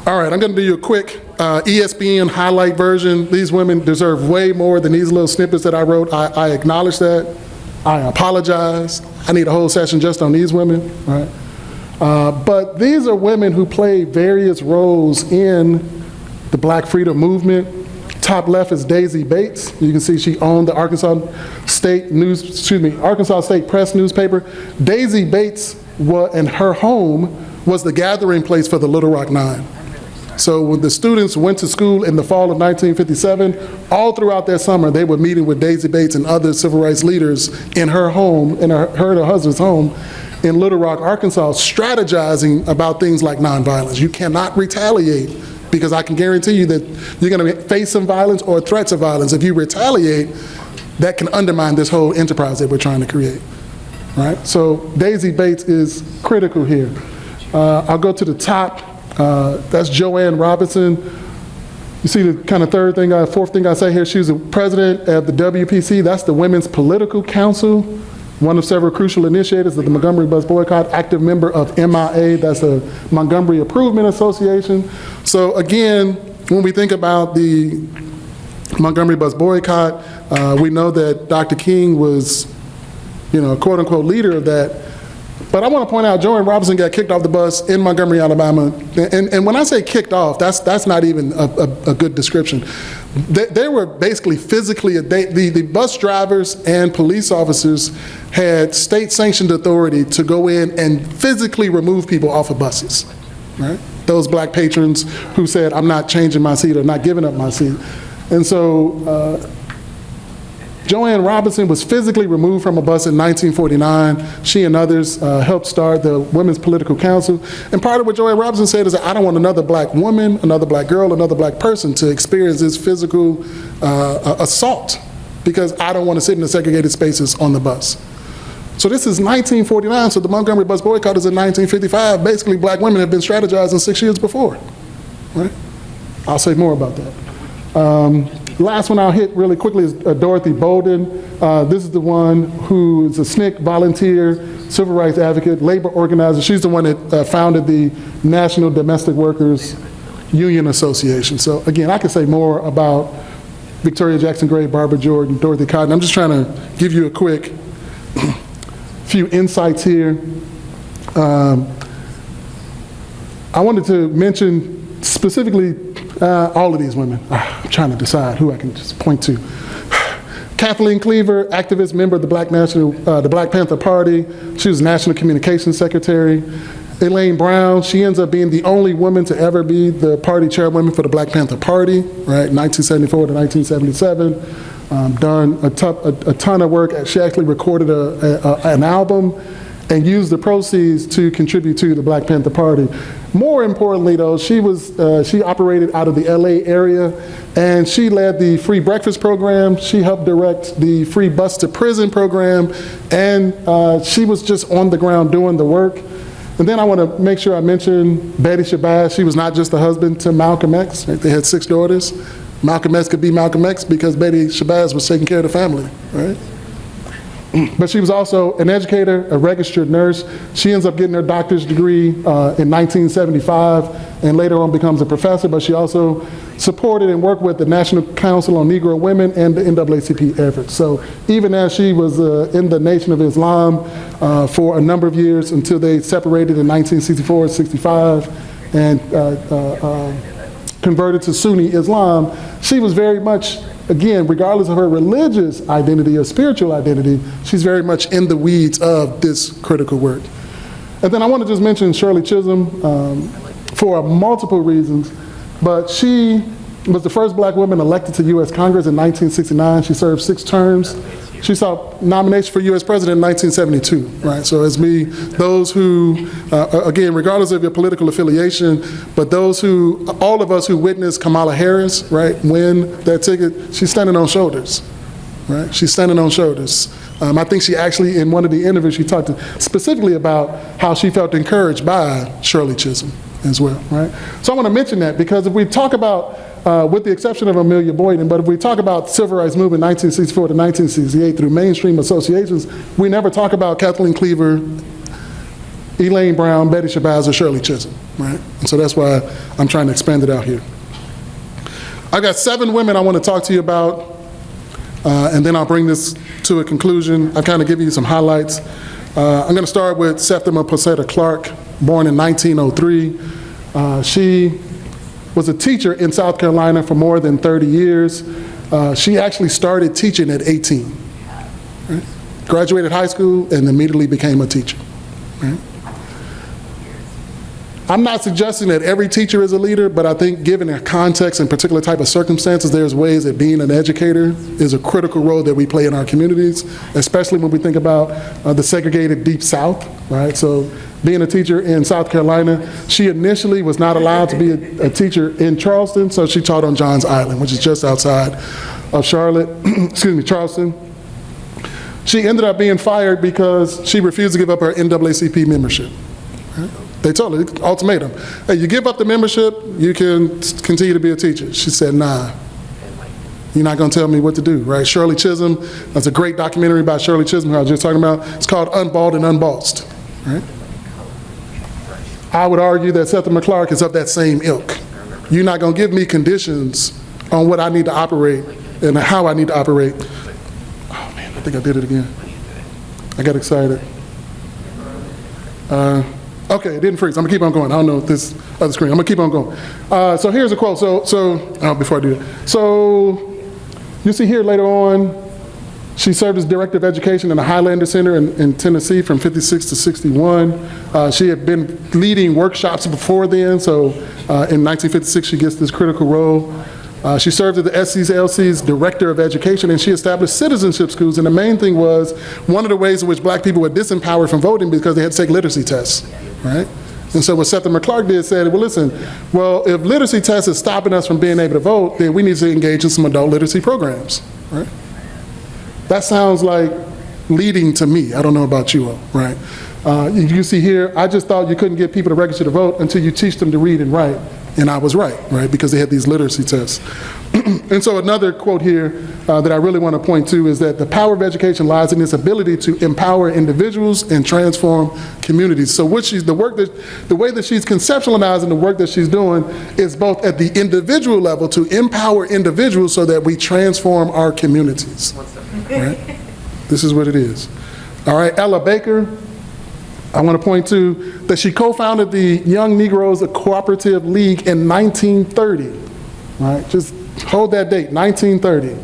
All right, I'm going to do you a quick ESPN highlight version. These women deserve way more than these little snippets that I wrote. I acknowledge that. I apologize. I need a whole session just on these women, right? But these are women who played various roles in the Black Freedom Movement. Top left is Daisy Bates. You can see she owned the Arkansas State Press newspaper. Daisy Bates and her home was the gathering place for the Little Rock Nine. So when the students went to school in the fall of 1957, all throughout that summer, they were meeting with Daisy Bates and other civil rights leaders in her home, in her and her husband's home in Little Rock, Arkansas, strategizing about things like nonviolence. You cannot retaliate, because I can guarantee you that you're going to face some violence or threats of violence. If you retaliate, that can undermine this whole enterprise that we're trying to create. Right? So Daisy Bates is critical here. I'll go to the top. That's Joanne Robinson. You see the kind of fourth thing I say here, she was the president of the WPC, that's the Women's Political Council, one of several crucial initiators of the Montgomery Bus Boycott, active member of MIA, that's the Montgomery Improvement Association. So again, when we think about the Montgomery Bus Boycott, we know that Dr. King was, a quote-unquote leader of that. But I want to point out, Joanne Robinson got kicked off the bus in Montgomery, Alabama. And when I say kicked off, that's not even a good description. They were basically physically, the bus drivers and police officers had state-sanctioned authority to go in and physically remove people off of buses, right? Those black patrons who said, I'm not changing my seat or not giving up my seat. And so Joanne Robinson was physically removed from a bus in 1949. She and others helped start the Women's Political Council. And part of what Joanne Robinson said is that I don't want another black woman, another black girl, another black person to experience this physical assault, because I don't want to sit in the segregated spaces on the bus. So this is 1949, so the Montgomery Bus Boycott is in 1955. Basically, black women have been strategizing 6 years before, right? I'll say more about that. Last one I'll hit really quickly is Dorothy Bolden. This is the one who is a SNCC volunteer, civil rights advocate, labor organizer. She's the one that founded the National Domestic Workers Union Association. So again, I could say more about Victoria Jackson Gray, Barbara Jordan, Dorothy Cotton. I'm just trying to give you a quick few insights here. I wanted to mention specifically all of these women. I'm trying to decide who I can just point to. Kathleen Cleaver, activist, member of the Black Panther Party. She was National Communications Secretary. Elaine Brown, she ends up being the only woman to ever be the party chairwoman for the Black Panther Party, right, 1974 to 1977. Done a ton of work. She actually recorded an album and used the proceeds to contribute to the Black Panther Party. More importantly, though, she operated out of the LA area, and she led the free breakfast program. She helped direct the free bus to prison program, and she was just on the ground doing the work. And then I want to make sure I mention Betty Shabazz. She was not just the husband to Malcolm X. Right? They had 6 daughters. Malcolm X could be Malcolm X because Betty Shabazz was taking care of the family, right? But she was also an educator, a registered nurse. She ends up getting her doctor's degree in 1975 and later on becomes a professor, but she also supported and worked with the National Council on Negro Women and the NAACP efforts. So even as she was in the Nation of Islam for a number of years until they separated in 1964 and 65 and converted to Sunni Islam, she was very much, again, regardless of her religious identity or spiritual identity, she's very much in the weeds of this critical work. And then I want to just mention Shirley Chisholm for multiple reasons, but she was the first black woman elected to U.S. Congress in 1969. She served 6 terms. She saw nomination for U.S. president in 1972, right? So as those who, again, regardless of your political affiliation, but all of us who witnessed Kamala Harris, right, win that ticket, she's standing on shoulders, right? She's standing on shoulders. I think she actually, in one of the interviews, she talked specifically about how she felt encouraged by Shirley Chisholm as well, right? So I want to mention that because if we talk about, with the exception of Amelia Boyden, but if we talk about civil rights movement 1964 to 1968 through mainstream associations, we never talk about Kathleen Cleaver, Elaine Brown, Betty Shabazz, or Shirley Chisholm, right? And so that's why I'm trying to expand it out here. I've got 7 women I want to talk to you about, and then I'll bring this to a conclusion. I'll kind of give you some highlights. I'm going to start with Septima Posetta Clark, born in 1903. She was a teacher in South Carolina for more than 30 years. She actually started teaching at 18. Right? Graduated high school and immediately became a teacher. Right? I'm not suggesting that every teacher is a leader, but I think given their context and particular type of circumstances, there's ways that being an educator is a critical role that we play in our communities, especially when we think about the segregated Deep South, right? So being a teacher in South Carolina, she initially was not allowed to be a teacher in Charleston, so she taught on Johns Island, which is just outside of Charlotte, excuse me, Charleston. She ended up being fired because she refused to give up her NAACP membership. Right? They told her, ultimatum, hey, you give up the membership, you can continue to be a teacher. She said, nah, you're not gonna tell me what to do, right? Shirley Chisholm, that's a great documentary about Shirley Chisholm who I was just talking about. It's called Unballed and Unbossed, right? I would argue that Seth McClark is of that same ilk. You're not gonna give me conditions on what I need to operate and how I need to operate. Oh man, I think I did it again. I got excited. Okay, it didn't freeze. I'm gonna keep on going. I don't know if this other screen. I'm gonna keep on going. So here's a quote. Before I do that. So you see here later on, she served as Director of Education in the Highlander Center in Tennessee from 56 to 61. She had been leading workshops before then, so in 1956 she gets this critical role. She served as the SCLC's Director of Education, and she established citizenship schools, and the main thing was one of the ways in which black people were disempowered from voting because they had to take literacy tests, right? And so what Seth McClark did said, well listen, if literacy tests is stopping us from being able to vote, then we need to engage in some adult literacy programs, right? That sounds like leading to me. I don't know about you all, right? You see here, I just thought you couldn't get people to register to vote until you teach them to read and write. And I was right, because they had these literacy tests. And so another quote here that I really want to point to is that the power of education lies in its ability to empower individuals and transform communities. So the way that she's conceptualizing the work that she's doing is both at the individual level to empower individuals so that we transform our communities. Right? This is what it is. All right, Ella Baker. I want to point to that she co-founded the Young Negroes Cooperative League in 1930, right? Just hold that date, 1930.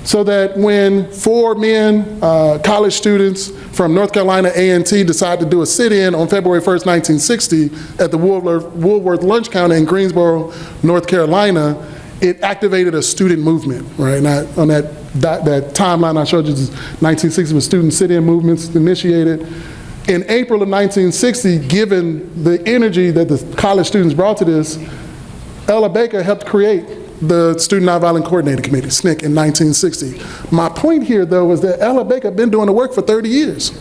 So that when 4 men, college students from North Carolina A&T decide to do a sit-in on February 1st, 1960 at the Woolworth Lunch Counter in Greensboro, North Carolina, it activated a student movement, right? Now, on that timeline I showed you, 1960 was student sit-in movements initiated. In April of 1960, given the energy that the college students brought to this, Ella Baker helped create the Student Nonviolent Coordinating Committee, SNCC, in 1960. My point here, though, is that Ella Baker had been doing the work for 30 years,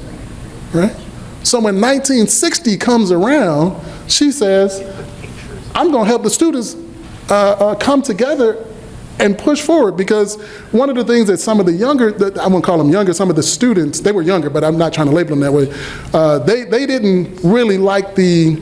right? So when 1960 comes around, she says, I'm gonna help the students come together and push forward, because one of the things that some of the younger, I won't call them younger, some of the students, they were younger, but I'm not trying to label them that way, they didn't really like the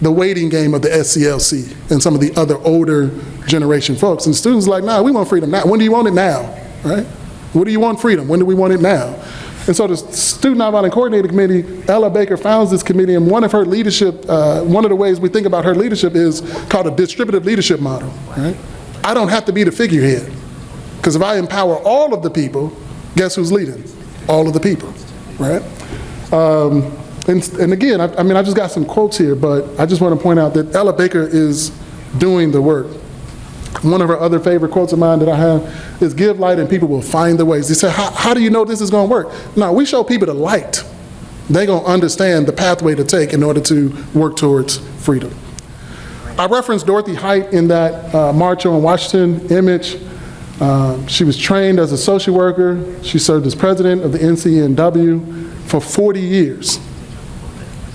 waiting game of the SCLC and some of the other older generation folks. And students are like, nah, we want freedom now. When do you want it now, right? What do you want freedom? When do we want it now? And so the Student Nonviolent Coordinating Committee, Ella Baker founds this committee, and one of her leadership, one of the ways we think about her leadership is called a distributive leadership model, right? I don't have to be the figurehead, because if I empower all of the people, guess who's leading? All of the people, right? And again, I just got some quotes here, but I just want to point out that Ella Baker is doing the work. One of her other favorite quotes of mine that I have is, give light and people will find the ways. They say, how do you know this is going to work? No, we show people the light. They're going to understand the pathway to take in order to work towards freedom. I referenced Dorothy Height in that March on Washington image. She was trained as a social worker. She served as president of the NCNW for 40 years.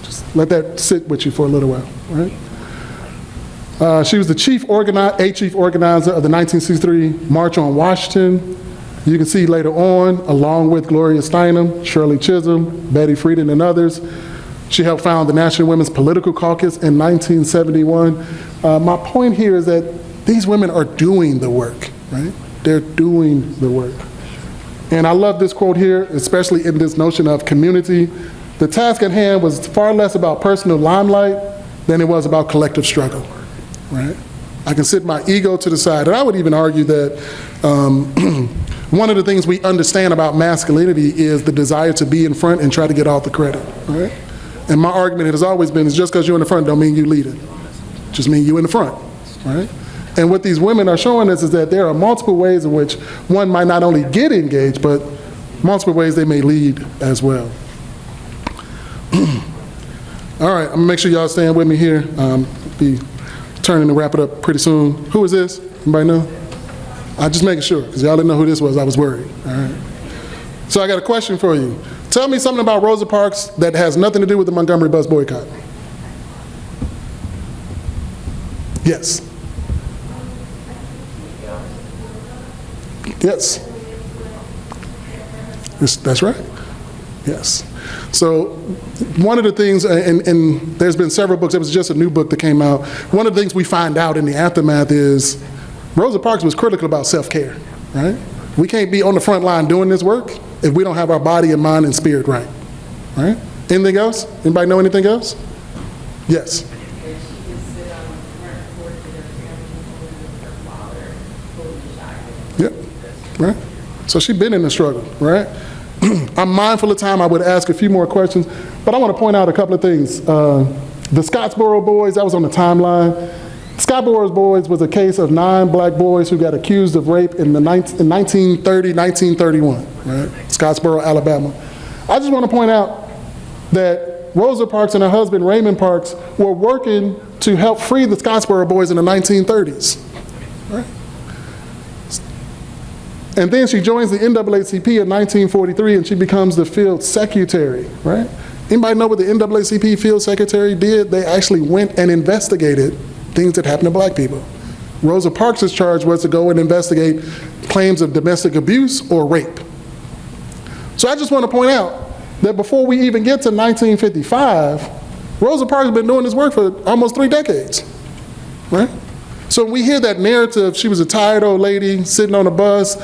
Just let that sit with you for a little while, right? She was the chief organizer of the 1963 March on Washington. You can see later on, along with Gloria Steinem, Shirley Chisholm, Betty Friedan, and others, she helped found the National Women's Political Caucus in 1971. My point here is that these women are doing the work, right? They're doing the work. And I love this quote here, especially in this notion of community. The task at hand was far less about personal limelight than it was about collective struggle, right? I can sit my ego to the side, and I would even argue that one of the things we understand about masculinity is the desire to be in front and try to get all the credit, right? And my argument has always been, is just because you're in the front don't mean you lead it. Just mean you in the front, right? And what these women are showing us is that there are multiple ways in which one might not only get engaged, but multiple ways they may lead as well. All right, I'm gonna make sure y'all stand with me here. Be turning to wrap it up pretty soon. Who is this? Anybody know? I'm just making sure, because y'all didn't know who this was. I was worried, all right? So I got a question for you. Tell me something about Rosa Parks that has nothing to do with the Montgomery bus boycott. Yes. Yes. That's right. Yes. So one of the things, and there's been several books, it was just a new book that came out. One of the things we find out in the aftermath is Rosa Parks was critical about self-care, right? We can't be on the front line doing this work if we don't have our body and mind and spirit right, right? Anything else? Anybody know anything else? Yes. Yep, right? So she's been in the struggle, right? I'm mindful of time. I would ask a few more questions, but I want to point out a couple of things. The Scottsboro boys, that was on the timeline. Scottsboro boys was a case of 9 black boys who got accused of rape in 1930, 1931, right? Scottsboro, Alabama. I just want to point out that Rosa Parks and her husband, Raymond Parks, were working to help free the Scottsboro boys in the 1930s, right? And then she joins the NAACP in 1943 and she becomes the field secretary, right? Anybody know what the NAACP field secretary did? They actually went and investigated things that happened to black people. Rosa Parks' charge was to go and investigate claims of domestic abuse or rape. So I just want to point out that before we even get to 1955, Rosa Parks has been doing this work for almost 3 decades, right? So when we hear that narrative, she was a tired old lady sitting on a bus,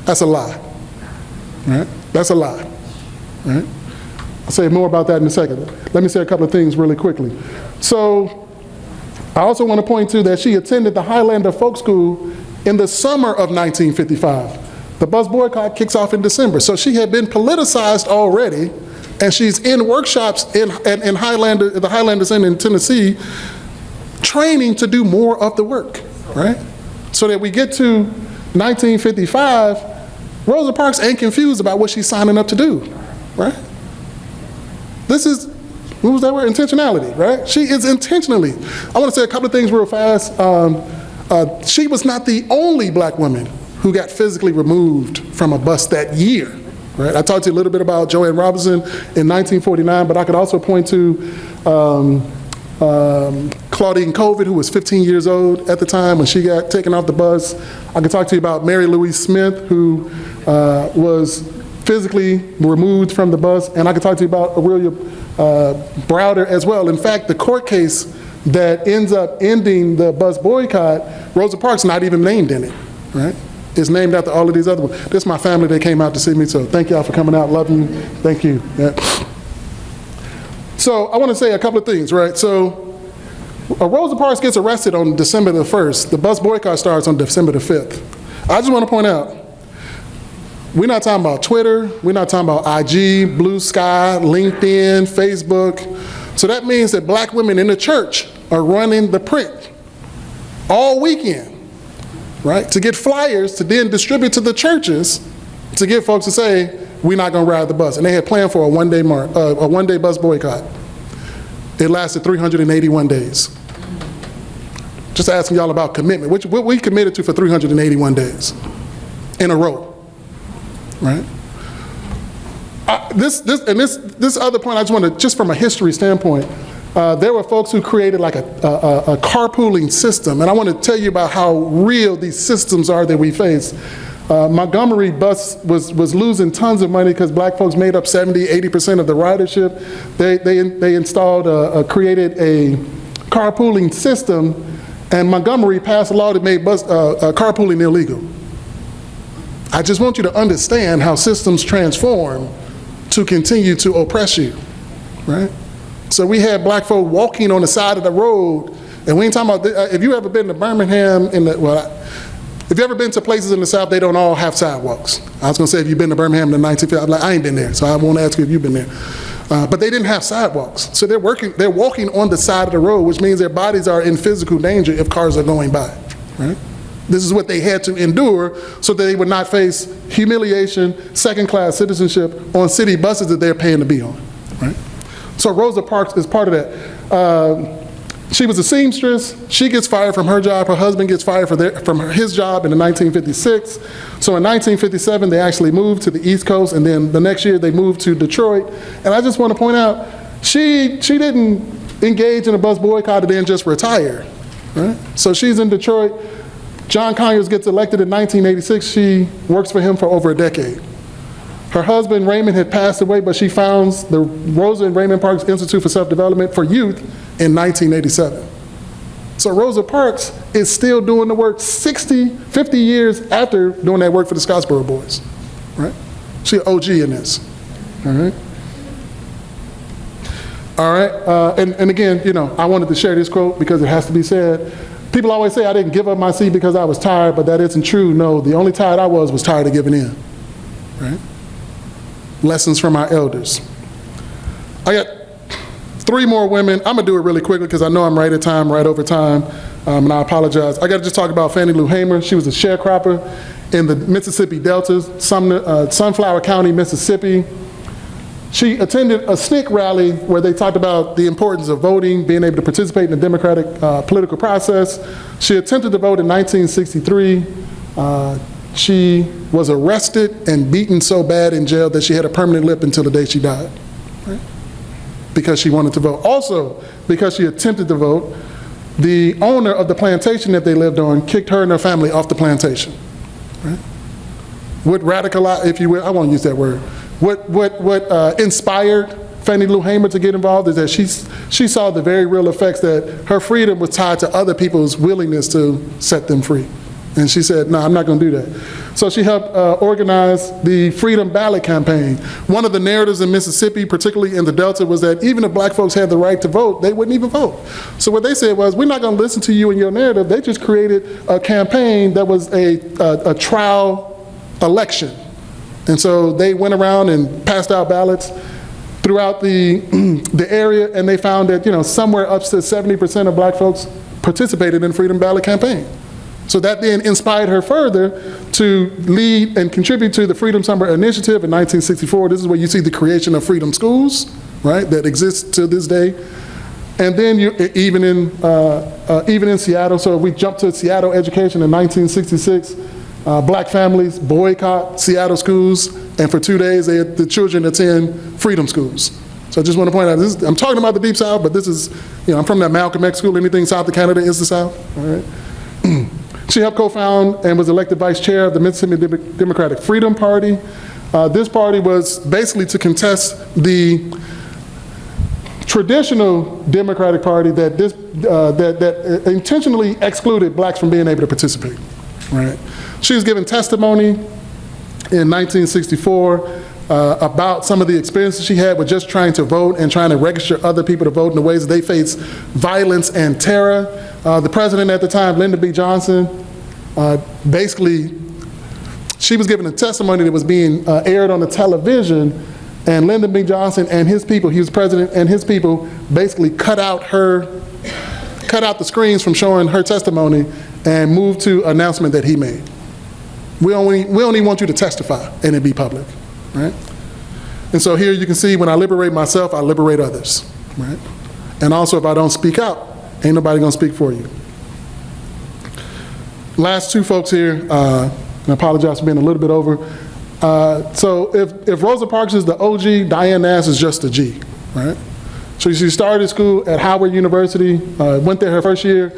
that's a lie, right? That's a lie, right? I'll say more about that in a second. Let me say a couple of things really quickly. So I also want to point to that she attended the Highlander Folk School in the summer of 1955. The bus boycott kicks off in December. So she had been politicized already, and she's in workshops in Highlander, the Highlanders in Tennessee, training to do more of the work, right? So that we get to 1955, Rosa Parks ain't confused about what she's signing up to do, right? This is, what was that word? Intentionality, right? She is intentionally. I want to say a couple of things real fast. She was not the only black woman who got physically removed from a bus that year, right? I talked to you a little bit about Joanne Robinson in 1949, but I could also point to Claudine Colvin, who was 15 years old at the time when she got taken off the bus. I could talk to you about Mary Louise Smith, who was physically removed from the bus, and I could talk to you about Aurelia Browder as well. In fact, the court case that ends up ending the bus boycott, Rosa Parks not even named in it, right? It's named after all of these other ones. This is my family that came out to see me, so thank y'all for coming out. Love you. Thank you. Yeah. So I want to say a couple of things, right? So Rosa Parks gets arrested on December the 1st. The bus boycott starts on December the 5th. I just want to point out, we're not talking about Twitter, we're not talking about IG, Blue Sky, LinkedIn, Facebook. So that means that black women in the church are running the print all weekend, right? To get flyers to then distribute to the churches to get folks to say, we're not gonna ride the bus. And they had planned for a one-day bus boycott. It lasted 381 days. Just asking y'all about commitment. What we committed to for 381 days in a row. Right? This other point, I just want to, just from a history standpoint, there were folks who created like a carpooling system, and I want to tell you about how real these systems are that we face. Montgomery bus was losing tons of money because black folks made up 70–80% of the ridership. They installed, created a carpooling system, and Montgomery passed a law that made carpooling illegal. I just want you to understand how systems transform to continue to oppress you, right? So we had black folk walking on the side of the road, and we ain't talking about, if you ever been to Birmingham, if you ever been to places in the South, they don't all have sidewalks. I was gonna say if you've been to Birmingham in the 1950s, I ain't been there, so I won't ask you if you've been there. But they didn't have sidewalks. So they're walking on the side of the road, which means their bodies are in physical danger if cars are going by, right? This is what they had to endure so that they would not face humiliation, second-class citizenship on city buses that they're paying to be on, right? So Rosa Parks is part of that. She was a seamstress. She gets fired from her job. Her husband gets fired from his job in 1956. So in 1957, they actually moved to the East Coast, and then the next year they moved to Detroit. And I just want to point out, she didn't engage in a bus boycott and then just retire, right? So she's in Detroit. John Conyers gets elected in 1986. She works for him for over a decade. Her husband, Raymond, had passed away, but she founds the Rosa and Raymond Parks Institute for Self-Development for Youth in 1987. So Rosa Parks is still doing the work 50 years after doing that work for the Scottsboro Boys, right? She's an OG in this, all right? All right, and again, you know, I wanted to share this quote because it has to be said. People always say I didn't give up my seat because I was tired, but that isn't true. No, the only tired I was tired of giving in, right? Lessons from our elders. I got 3 more women. I'm gonna do it really quickly because I know I'm right over time, and I apologize. I gotta just talk about Fannie Lou Hamer. She was a sharecropper in the Mississippi Delta, Sunflower County, Mississippi. She attended a SNCC rally where they talked about the importance of voting, being able to participate in the democratic political process. She attempted to vote in 1963. She was arrested and beaten so bad in jail that she had a permanent lip until the day she died, right? Because she wanted to vote. Also, because she attempted to vote, the owner of the plantation that they lived on kicked her and her family off the plantation, right? What radicalized, if you will, I won't use that word. What inspired Fannie Lou Hamer to get involved is that she saw the very real effects that her freedom was tied to other people's willingness to set them free. And she said, no, I'm not going to do that. So she helped organize the Freedom Ballot Campaign. One of the narratives in Mississippi, particularly in the Delta, was that even if black folks had the right to vote, they wouldn't even vote. So what they said was, we're not going to listen to you and your narrative. They just created a campaign that was a trial election. And so they went around and passed out ballots throughout the area, and they found that, you know, somewhere up to 70% of black folks participated in the Freedom Ballot Campaign. So that then inspired her further to lead and contribute to the Freedom Summer Initiative in 1964. This is where you see the creation of freedom schools, right, that exists to this day. And then even in Seattle, so we jump to Seattle education in 1966, black families boycott Seattle schools, and for 2 days the children attend freedom schools. So I just want to point out, I'm talking about the Deep South, but this is, you know, I'm from that Malcolm X school. Anything south of Canada is the South, all right? She helped co-found and was elected vice chair of the Mississippi Democratic Freedom Party. This party was basically to contest the traditional Democratic Party that intentionally excluded blacks from being able to participate, right? She was given testimony in 1964 about some of the experiences she had with just trying to vote and trying to register other people to vote in the ways that they face violence and terror. The president at the time, Lyndon B. Johnson, basically, she was given a testimony that was being aired on the television, and Lyndon B. Johnson and his people, he was president, and his people basically cut out the screens from showing her testimony and moved to an announcement that he made. We only want you to testify and it be public, right? And so here you can see, when I liberate myself, I liberate others, right? And also, if I don't speak out, ain't nobody gonna speak for you. Last 2 folks here, and I apologize for being a little bit over. So if Rosa Parks is the OG, Diane Nash is just a G, right? So she started school at Howard University, went there her first year,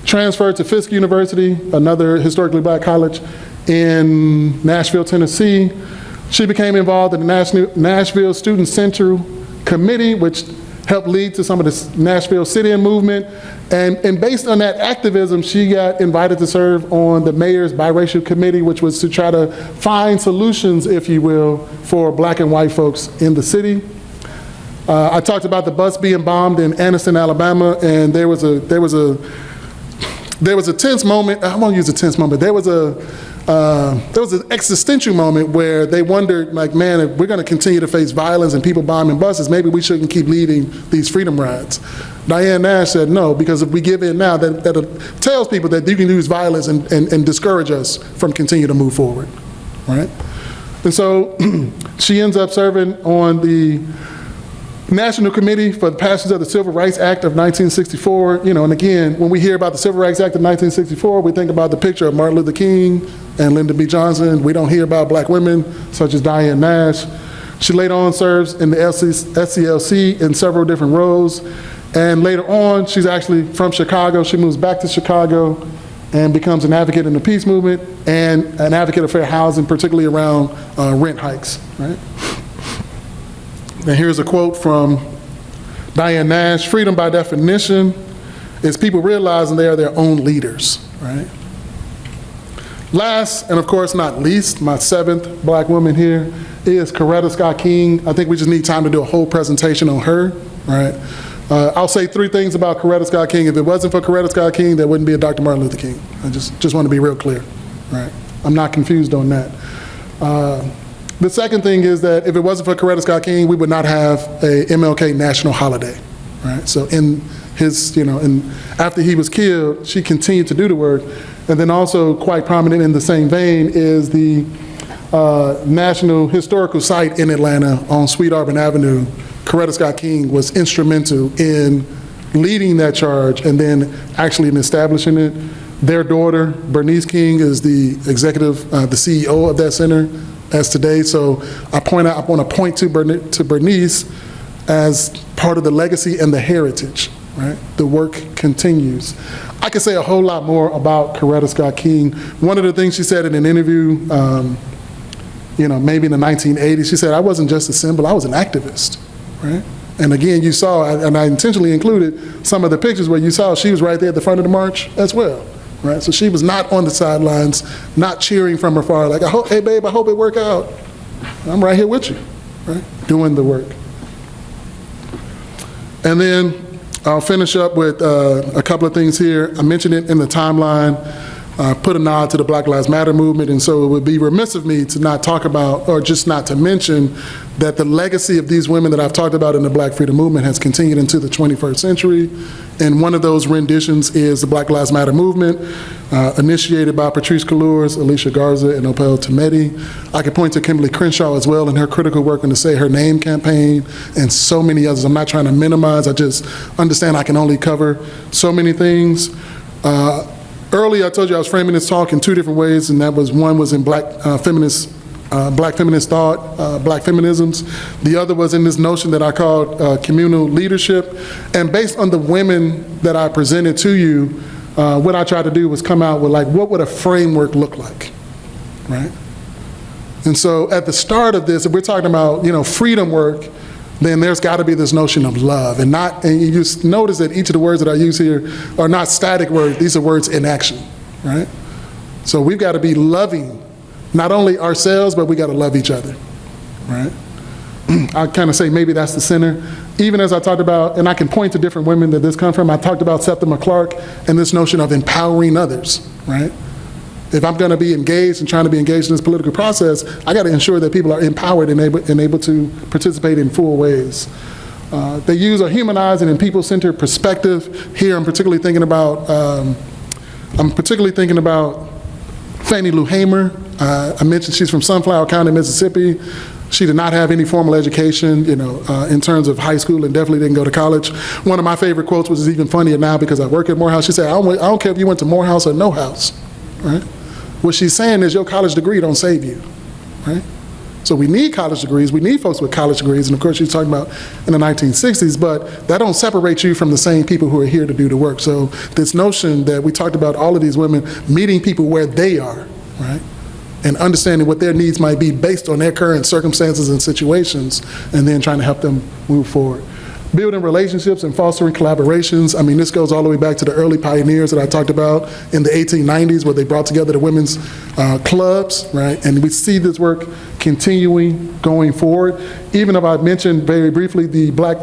transferred to Fisk University, another historically black college in Nashville, Tennessee. She became involved in the Nashville Student Central Committee, which helped lead to some of the Nashville sit-in movement. And based on that activism, she got invited to serve on the mayor's biracial committee, which was to try to find solutions, if you will, for black and white folks in the city. I talked about the bus being bombed in Anniston, Alabama, and there was a there was a tense moment, I won't use a tense moment, there was an existential moment where they wondered, like, man, if we're gonna continue to face violence and people bombing buses, maybe we shouldn't keep leading these freedom rides. Diane Nash said no, because if we give in now, that tells people that you can use violence and discourage us from continuing to move forward, right? And so she ends up serving on the National Committee for the Passage of the Civil Rights Act of 1964, and again, when we hear about the Civil Rights Act of 1964, we think about the picture of Martin Luther King and Lyndon B. Johnson. We don't hear about black women such as Diane Nash. She later on serves in the SCLC in several different roles, and later on, she's actually from Chicago. She moves back to Chicago and becomes an advocate in the peace movement and an advocate of fair housing, particularly around rent hikes, right? And here's a quote from Diane Nash: "Freedom by definition is people realizing they are their own leaders," right? Last, and of course not least, my seventh black woman here is Coretta Scott King. I think we just need time to do a whole presentation on her, right? I'll say three things about Coretta Scott King. If it wasn't for Coretta Scott King, there wouldn't be a Dr. Martin Luther King. I just want to be real clear, right? I'm not confused on that. The second thing is that if it wasn't for Coretta Scott King, we would not have a MLK national holiday, right? So in his, and after he was killed, she continued to do the work. And then also quite prominent in the same vein is the National Historical Site in Atlanta on Sweet Auburn Avenue. Coretta Scott King was instrumental in leading that charge and then actually in establishing it. Their daughter, Bernice King, is the executive, the CEO of that center as today. So I want to point to Bernice as part of the legacy and the heritage, right? The work continues. I could say a whole lot more about Coretta Scott King. One of the things she said in an interview, maybe in the 1980s, she said, "I wasn't just a symbol, I was an activist," right? And again, you saw, and I intentionally included some of the pictures where you saw she was right there at the front of the march as well. Right? So she was not on the sidelines, not cheering from afar, like, "Hey babe, I hope it work out." I'm right here with you, right? Doing the work. And then I'll finish up with a couple of things here. I mentioned it in the timeline, put a nod to the Black Lives Matter movement, and so it would be remiss of me to not talk about, or just not to mention, that the legacy of these women that I've talked about in the Black Freedom Movement has continued into the 21st century. And one of those renditions is the Black Lives Matter movement, initiated by Patrisse Cullors, Alicia Garza, and Opal Tometi. I could point to Kimberly Crenshaw as well in her critical work on the Say Her Name campaign, and so many others. I'm not trying to minimize, I just understand I can only cover so many things. Earlier, I told you I was framing this talk in two different ways, and that was, one was in black feminist thought, black feminisms. The other was in this notion that I called communal leadership. And based on the women that I presented to you, what I tried to do was come out with, like, what would a framework look like, right? And so at the start of this, if we're talking about, freedom work, then there's got to be this notion of love. And you just notice that each of the words that I use here are not static words, these are words in action, right? So we've got to be loving, not only ourselves, but we got to love each other, right? I kind of say maybe that's the center. Even as I talked about, and I can point to different women that this comes from, I talked about Septima Clark and this notion of empowering others, right? If I'm going to be engaged and trying to be engaged in this political process, I got to ensure that people are empowered and able to participate in full ways. They use a humanizing and people-centered perspective. Here, I'm particularly thinking about Fannie Lou Hamer. I mentioned she's from Sunflower County, Mississippi. She did not have any formal education, in terms of high school, and definitely didn't go to college. One of my favorite quotes, which is even funnier now because I work at Morehouse, she said, I don't care if you went to Morehouse or no house, right? What she's saying is your college degree don't save you, right? So we need college degrees, we need folks with college degrees, and of course she's talking about in the 1960s, but that don't separate you from the same people who are here to do the work. So this notion that we talked about all of these women meeting people where they are, right? And understanding what their needs might be based on their current circumstances and situations, and then trying to help them move forward. Building relationships and fostering collaborations. I mean, this goes all the way back to the early pioneers that I talked about in the 1890s, where they brought together the women's clubs, right? And we see this work continuing going forward. Even if I mentioned very briefly the Black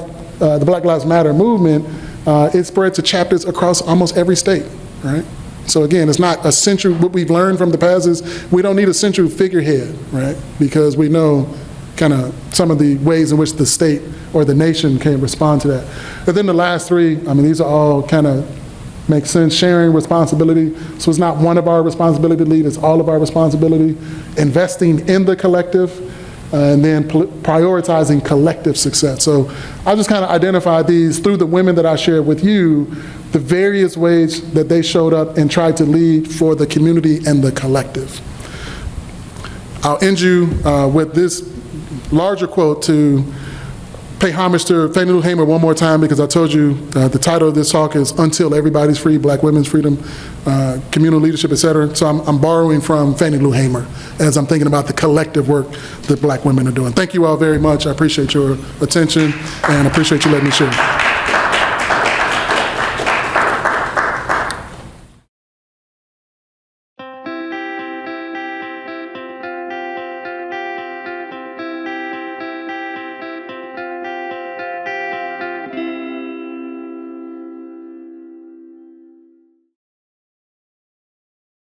Lives Matter movement, it spread to chapters across almost every state, right? So again, it's not a central, what we've learned from the past is we don't need a central figurehead, right? Because we know kind of some of the ways in which the state or the nation can respond to that. But then the last three, I mean, these are all kind of make sense. Sharing responsibility. So it's not one of our responsibility to lead, it's all of our responsibility. Investing in the collective, and then prioritizing collective success. So I just kind of identified these through the women that I shared with you, the various ways that they showed up and tried to lead for the community and the collective. I'll end you with this larger quote to pay homage to Fannie Lou Hamer one more time, because I told you the title of this talk is Until Everybody's Free, Black Women's Freedom, Communal Leadership, et cetera. So I'm borrowing from Fannie Lou Hamer as I'm thinking about the collective work that black women are doing. Thank you all very much. I appreciate your attention and appreciate you letting me share.